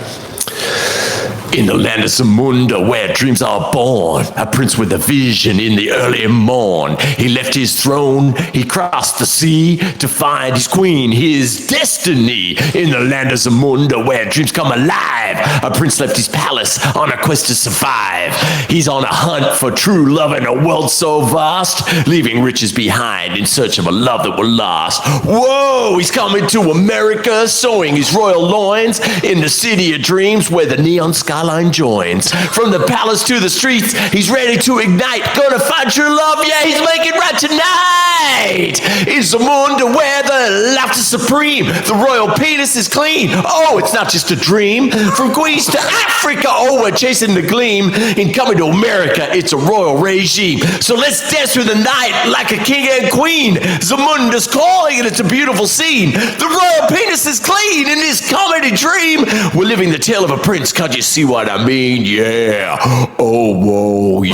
C: In the land of Zamunda, where dreams are born, a prince with a vision in the early morn. He left his throne, he crossed the sea to find his queen, his destiny. In the land of Zamunda, where dreams come alive, a prince left his palace on a quest to survive. He's on a hunt for true love in a world so vast, leaving riches behind in search of a love that will last. Whoa, he's coming to America, sowing his royal loins in the city of dreams where the neon sky Starline joins. From the palace to the streets, he's ready to ignite. Gonna find true love, yeah, he's making right tonight. Is the moon to where the laughter supreme? The royal penis is clean. Oh, it's not just a dream. From Greece to Africa, oh, we're chasing the gleam. In coming to America, it's a royal regime. So let's dance through the night like a king and queen. Zamunda's calling and it's a beautiful scene. The royal penis is clean in this comedy dream. We're living the tale of a prince. Can't you see what I mean? Yeah. Oh, whoa, yeah.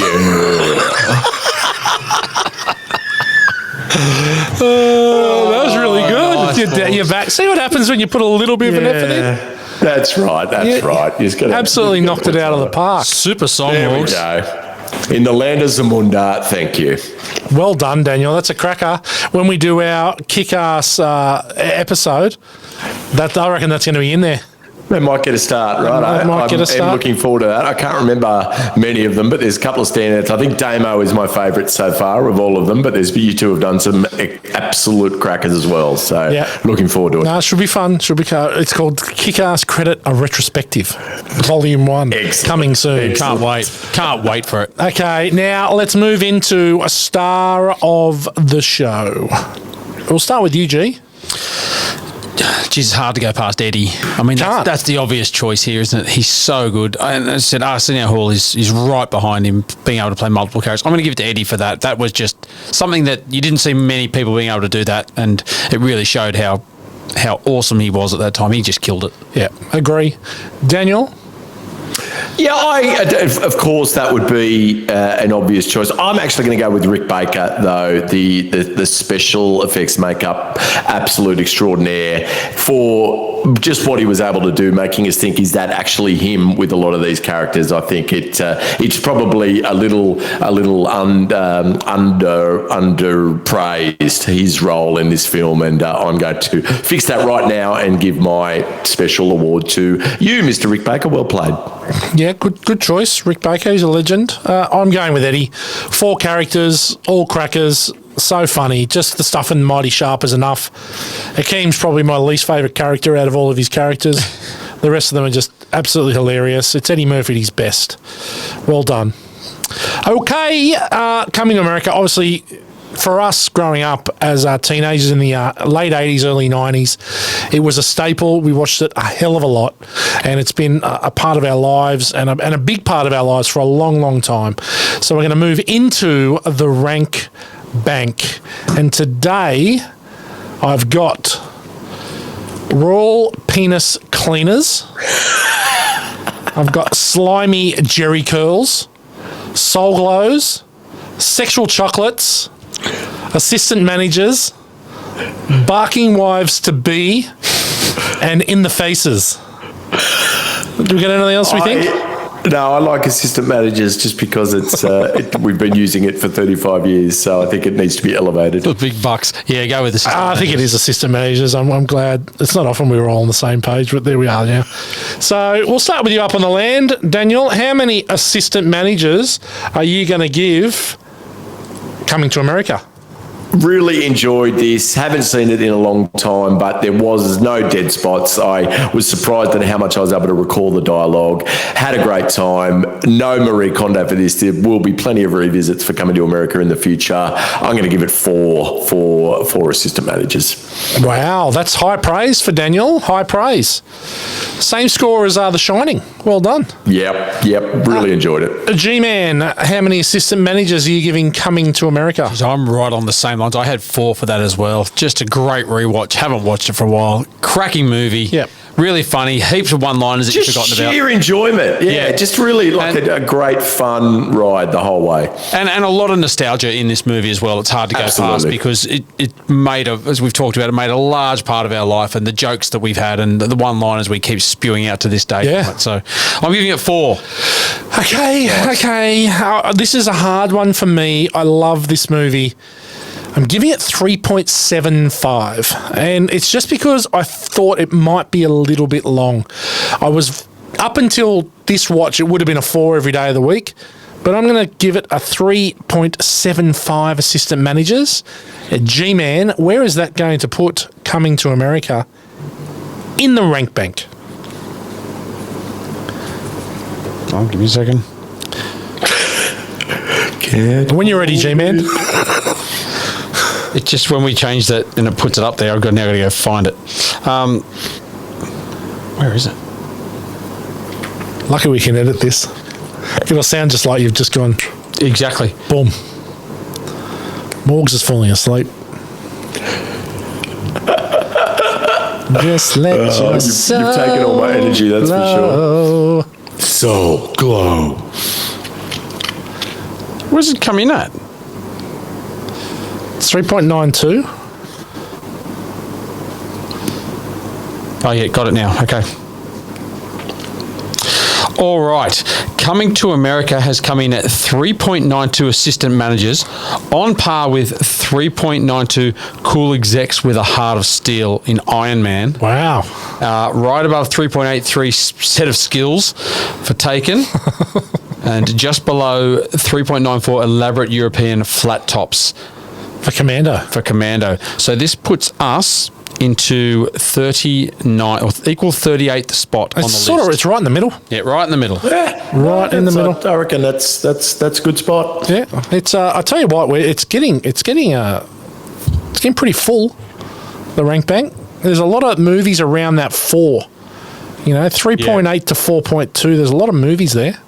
A: That was really good. You're back. See what happens when you put a little bit of an effort in?
C: That's right. Right.
A: Absolutely knocked it out of the park.
B: Super song,
C: There we go. In the land of Zamunda, thank you.
A: Well done, Daniel. That's a cracker. When we do our Kickass episode, I reckon that's going to be in there.
C: They might get a start, right? I'm looking forward to that. I can't remember many of them, but there's a couple of standouts. I think Damo is my favourite so far of all of them, but you two have done some absolute crackers as well. So looking forward to it.
A: No, it should be fun. It's called Kickass Credit a Retrospective, Volume 1.
C: Excellent.
A: Coming soon.
C: Excellent.
B: Can't wait for it.
A: Okay, now let's move into a star of the show. We'll start with you, G.
B: Geez, it's hard to go past Eddie. I mean, that's the obvious choice here, isn't it? He's so good. And as I said, Arsenio Hall is right behind him, being able to play multiple characters. I'm going to give it to Eddie for that. That was just something that you didn't see many people being able to do that, and it really showed how awesome he was at that time. He just killed it.
A: Yeah, agree. Daniel?
C: Yeah, of course, that would be an obvious choice. I'm actually going to go with Rick Baker, though. The special effects makeup, absolute extraordinaire for just what he was able to do, making us think, is that actually him with a lot of these characters? I think it's probably a little underpraised, his role in this film, and I'm going to fix that right now and give my special award to you, Mr. Rick Baker. Well played.
A: Yeah, good choice. Rick Baker, he's a legend. I'm going with Eddie. 4 characters, all crackers, so funny. Just the stuff in Mighty Sharp is enough. Akeem's probably my least favourite character out of all of his characters. The rest of them are just absolutely hilarious. It's Eddie Murphy at his best. Well done. Okay, coming to America, obviously, for us growing up as teenagers in the late 80s, early 90s, it was a staple. We watched it a hell of a lot, and it's been a part of our lives and a big part of our lives for a long, long time. So we're going to move into the rank bank. And today I've got Royal Penis Cleaners. I've got Slimy Jerry Curls, Soul Glos, Sexual Chocolates, Assistant Managers, Barking Wives to Be, and In the Faces. Do we get anything else we think?
C: No, I like Assistant Managers just because it's we've been using it for 35 years, so I think it needs to be elevated.
B: The big bucks. Yeah, go with Assistant Managers.
A: I think it is Assistant Managers. I'm glad. It's not often we were all on the same page, but there we are now. So we'll start with you up on the land. Daniel, how many Assistant Managers are you going to give Coming to America?
C: Really enjoyed this. Haven't seen it in a long time, but there was no dead spots. I was surprised at how much I was able to recall the dialogue. Had a great time. No Marie Kondo for this. There will be plenty of revisits for Coming to America in the future. I'm going to give it 4 for Assistant Managers.
A: Wow, that's high praise for Daniel. High praise. Same score as The Shining. Well done.
C: Yep. Really enjoyed it.
A: G-Man, how many Assistant Managers are you giving Coming to America?
B: So I'm right on the same lines. I had 4 for that as well. Just a great rewatch. Haven't watched it for a while. Cracking movie.
A: Yep.
B: Really funny. Heaps of one-liners that you've forgotten about.
C: Just sheer enjoyment. Yeah, just really like a great fun ride the whole way.
B: And a lot of nostalgia in this movie as well. It's hard to go past because it made, as we've talked about, it made a large part of our life, and the jokes that we've had and the one-liners we keep spewing out to this day.
A: Yeah.
B: So I'm giving it 4.
A: Okay. This is a hard one for me. I love this movie. I'm giving it 3.75, and it's just because I thought it might be a little bit long. I was, up until this watch, it would have been a 4 every day of the week, but I'm going to give it a 3.75 Assistant Managers. G-Man, where is that going to put Coming to America in the rank bank?
B: Oh, give me a second.
A: When you're ready, G-Man.
B: It's just when we changed it and it puts it up there, now got to go find it. Where is it?
A: Lucky we can edit this. It'll sound just like you've just gone.
B: Exactly.
A: Boom. Morgs is falling asleep. Just let your soul
C: you've taken all my energy, that's
A: glow.
C: for sure. Soul Glo.
B: Where's it come in at?
A: It's 3.92.
B: Oh, yeah, got it now. Okay. All right. Coming to America has come in at 3.92 assistant managers, on par with 3.92 cool execs with a heart of steel in Iron Man.
A: Wow.
B: Right above 3.83 set of skills for Taken. And just below 3.94 elaborate European flat tops.
A: For Commando.
B: So this puts us into 39 or equal 38th spot on the list.
A: It's right in the middle.
B: Yeah, right in the middle.
C: Yeah,
A: right in the middle.
C: I reckon that's a good spot.
A: Yeah, it's. I tell you what, it's getting pretty full. The rank bank. There's a lot of movies around that 4. 3.8 to 4.2. There's a lot of movies there.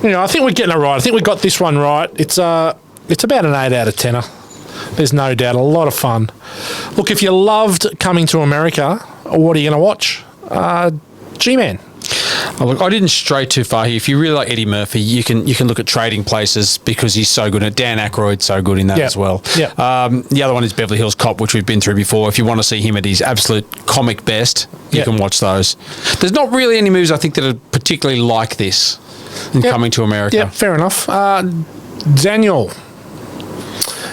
A: I think we're getting it right. I think we got this one right. It's about an 8 out of 10. There's no doubt. A lot of fun. Look, if you loved Coming to America, what are you going to watch? G-Man.
B: Oh, look, I didn't stray too far here. If you really like Eddie Murphy, you can look at Trading Places because he's so good at it. Dan Aykroyd's so good in that as well.
A: Yeah.
B: The other one is Beverly Hills Cop, which we've been through before. If you want to see him at his absolute comic best, you can watch those. There's not really any movies I think that are particularly like this in Coming to America.
A: Yeah, fair enough. Daniel.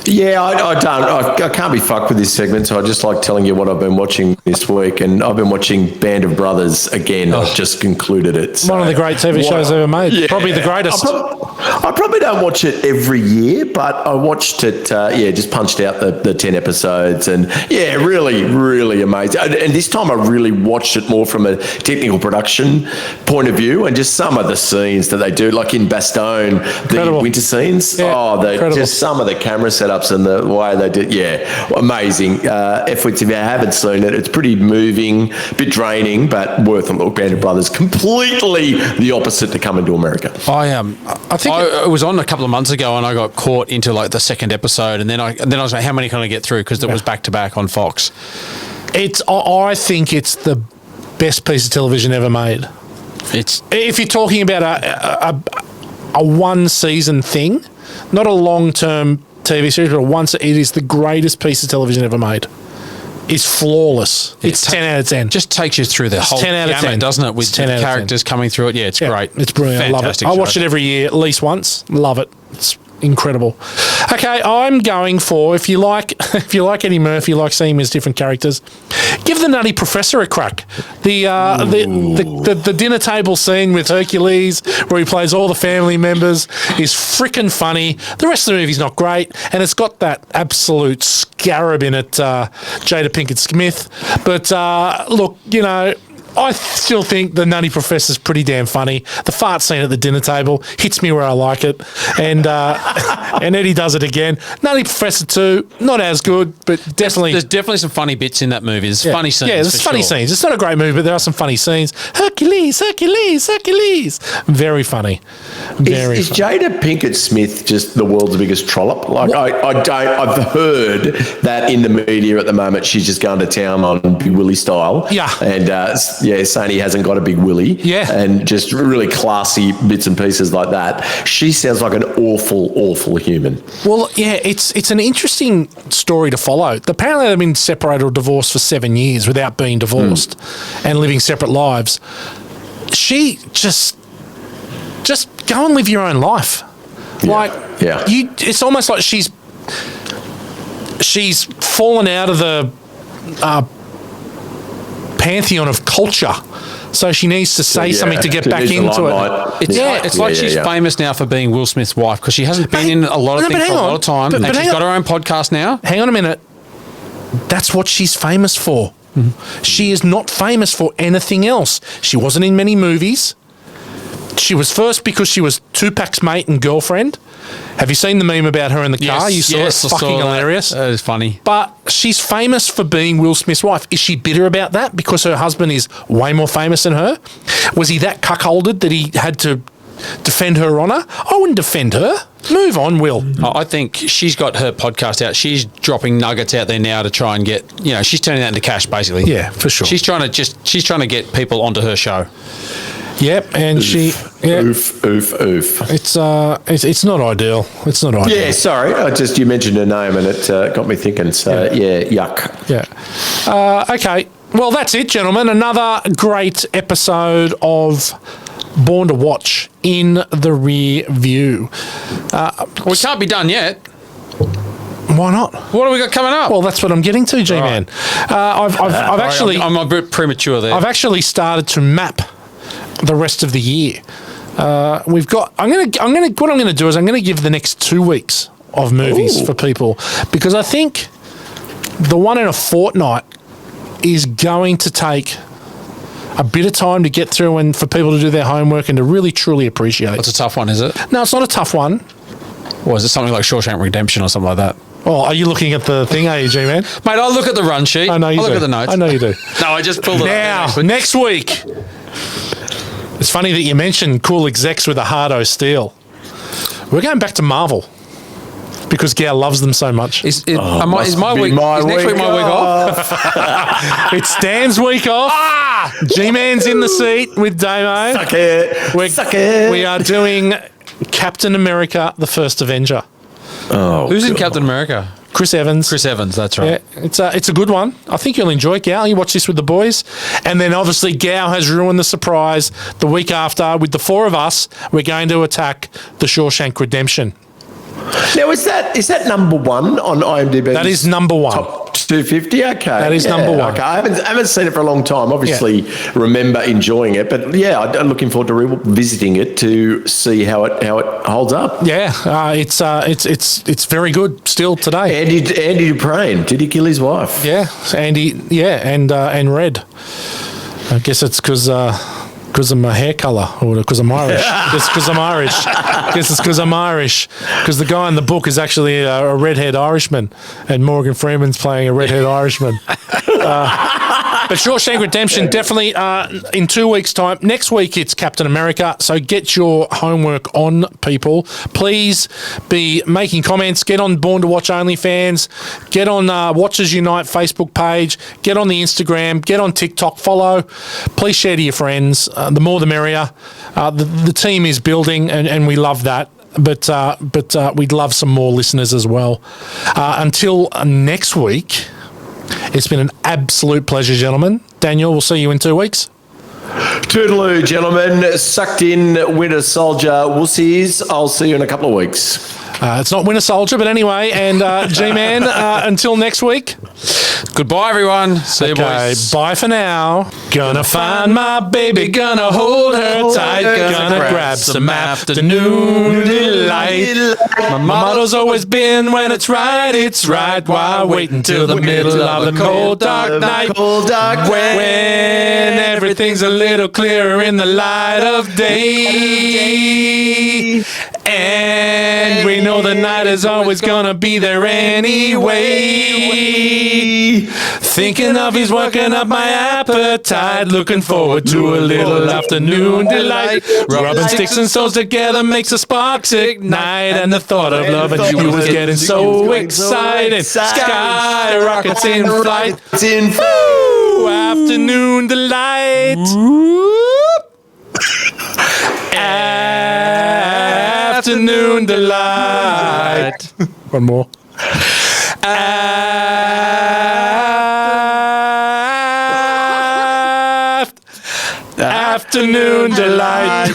C: Yeah, I can't be fucked with this segment, so I just like telling you what I've been watching this week, and I've been watching Band of Brothers again. I've just concluded it. So.
A: One of the great TV shows ever made.
C: Yeah.
A: Probably the greatest.
C: I probably don't watch it every year, but I watched it, just punched out the 10 episodes, and really, really amazing. And this time I really watched it more from a technical production point of view, and just some of the scenes that they do, like in Bastogne, the winter scenes.
A: Yeah,
C: just some of the camera setups and the way they did, amazing. Fwiz, if you haven't seen it, it's pretty moving, a bit draining, but worth a look. Band of Brothers, completely the opposite to Coming to America.
B: I think it was on a couple of months ago, and I got caught into like the second episode, and then I was like, how many can I get through? Because it was back to back on Fox.
A: I think it's the best piece of television ever made. If you're talking about a one season thing, not a long term TV series, but it is the greatest piece of television ever made. It's flawless. It's 10 out of 10.
B: Just takes you through the whole
A: 10 out of 10,
B: doesn't it? With characters coming through it. Yeah, it's great.
A: It's brilliant.
B: Fantastic
A: I love it.
B: show.
A: I watch it every year, at least once. Love it. It's incredible. Okay, I'm going for, if you like Eddie Murphy, you like seeing him as different characters, give the Nutty Professor a crack. The dinner table scene with Hercules, where he plays all the family members, is freaking funny. The rest of the movie's not great, and it's got that absolute scarab in it, Jada Pinkett Smith. But look, I still think the Nutty Professor's pretty damn funny. The fart scene at the dinner table hits me where I like it, and Eddie does it again. Nutty Professor 2, not as good, but definitely
B: there's definitely some funny bits in that movie. There's funny scenes.
A: Yeah, there's funny scenes. It's not a great movie, but there are some funny scenes. Hercules. Very funny.
C: Is Jada Pinkett Smith just the world's biggest trollop? Like I've heard that in the media at the moment she's just going to town on Big Willie style.
A: Yeah.
C: And saying he hasn't got a big willy. Yeah. And just really classy bits and pieces like that. She sounds like an awful, awful human.
A: Well, yeah, it's an interesting story to follow. Apparently they've been separated or divorced for 7 years without being divorced and living separate lives. She just go and live your own life.
C: Yeah.
A: It's almost like she's fallen out of the pantheon of culture, so she needs to say something to get back into it.
B: It's like she's famous now for being Will Smith's wife, because she hasn't been in a lot of things for a lot of time, and she's got her own podcast now.
A: Hang on a minute. That's what she's famous for. She is not famous for anything else. She wasn't in many movies. She was first because she was Tupac's mate and girlfriend. Have you seen the meme about her in the car? You saw it?
B: I
A: Fucking
B: saw that.
A: hilarious.
B: That is funny.
A: But she's famous for being Will Smith's wife. Is she bitter about that because her husband is way more famous than her? Was he that cuckolded that he had to defend her honour? I wouldn't defend her. Move on, Will.
B: I think she's got her podcast out. She's dropping nuggets out there now to try and get, she's turning that into cash basically.
A: Yeah, for sure.
B: She's trying to get people onto her show.
A: Yep, and
C: Oof.
A: It's not ideal. It's not ideal.
C: Yeah, sorry. You mentioned her name and it got me thinking. So, yuck.
A: Yeah. Okay. Well, that's it, gentlemen. Another great episode of Born to Watch in the rear view.
B: We can't be done yet.
A: Why not?
B: What have we got coming up?
A: Well, that's what I'm getting to, G-Man. I've actually...
B: I'm a bit premature there.
A: I've actually started to map the rest of the year. We've got... What I'm going to do is I'm going to give the next 2 weeks of movies for people, because I think the one in a fortnight is going to take a bit of time to get through and for people to do their homework and to really, truly appreciate.
B: It's a tough one, is it?
A: No, it's not a tough one.
B: Or is it something like Shawshank Redemption or something like that?
A: Oh, are you looking at the thing, are you, G-Man?
B: Mate, I'll look at the run sheet.
A: I know you do.
B: I'll look at the notes.
A: I know you do.
B: No, I just pulled it
A: up.
B: Now,
A: next week. It's funny that you mentioned cool execs with a hard-o steel. We're going back to Marvel because Gow loves them so much.
B: Is next week my week off?
A: It's Dan's week off. G-Man's in the seat with Damo.
C: Suck it.
A: We are doing Captain America, the First Avenger.
C: Oh,
B: who's in Captain America?
A: Chris Evans.
B: Chris Evans, that's right.
A: Yeah, it's a good one. I think you'll enjoy it, Gow. You watch this with the boys. And then obviously Gow has ruined the surprise. The week after, with the four of us, we're going to attack the Shawshank Redemption.
C: Now, is that number one on IMDb?
A: That is number one.
C: Top 250? Okay.
A: That is number one.
C: Okay. I haven't seen it for a long time. Obviously, remember enjoying it. But, I'm looking forward to revisiting it to see how it holds up.
A: Yeah, it's very good still today.
C: Andy Duprat, did he kill his wife?
A: Yeah, Andy, and Red. I guess it's because of my hair colour or because I'm Irish. It's because I'm Irish. I guess it's because I'm Irish. Because the guy in the book is actually a redhead Irishman and Morgan Freeman's playing a redhead Irishman. But Shawshank Redemption, definitely in 2 weeks' time. Next week, it's Captain America. So get your homework on, people. Please be making comments. Get on Born to Watch OnlyFans. Get on Watchers Unite Facebook page. Get on the Instagram. Get on TikTok. Follow. Please share to your friends. The more the merrier. The team is building, and we love that. But we'd love some more listeners as well. Until next week, it's been an absolute pleasure, gentlemen. Daniel, we'll see you in 2 weeks.
C: Toodaloo, gentlemen. Sucked in Winter Soldier wussies. I'll see you in a couple of weeks.
A: It's not Winter Soldier, but anyway. And G-Man, until next week.
B: Goodbye, everyone. See you, boys.
A: Bye for now. Gonna find my baby, gonna hold her tight, gonna grab some afternoon delight. My motto's always been, when it's right, why wait until the middle of the cold, dark night? When everything's a little clearer in the light of day. And we know the night is always gonna be there anyway. Thinking of he's working up my appetite, looking forward to a little afternoon delight. Rubbing sticks and stones together makes the sparks ignite, and the thought of loving you is getting so exciting. Sky rockets in flight. Woo! Afternoon delight. Afternoon delight. One more. Afternoon delight.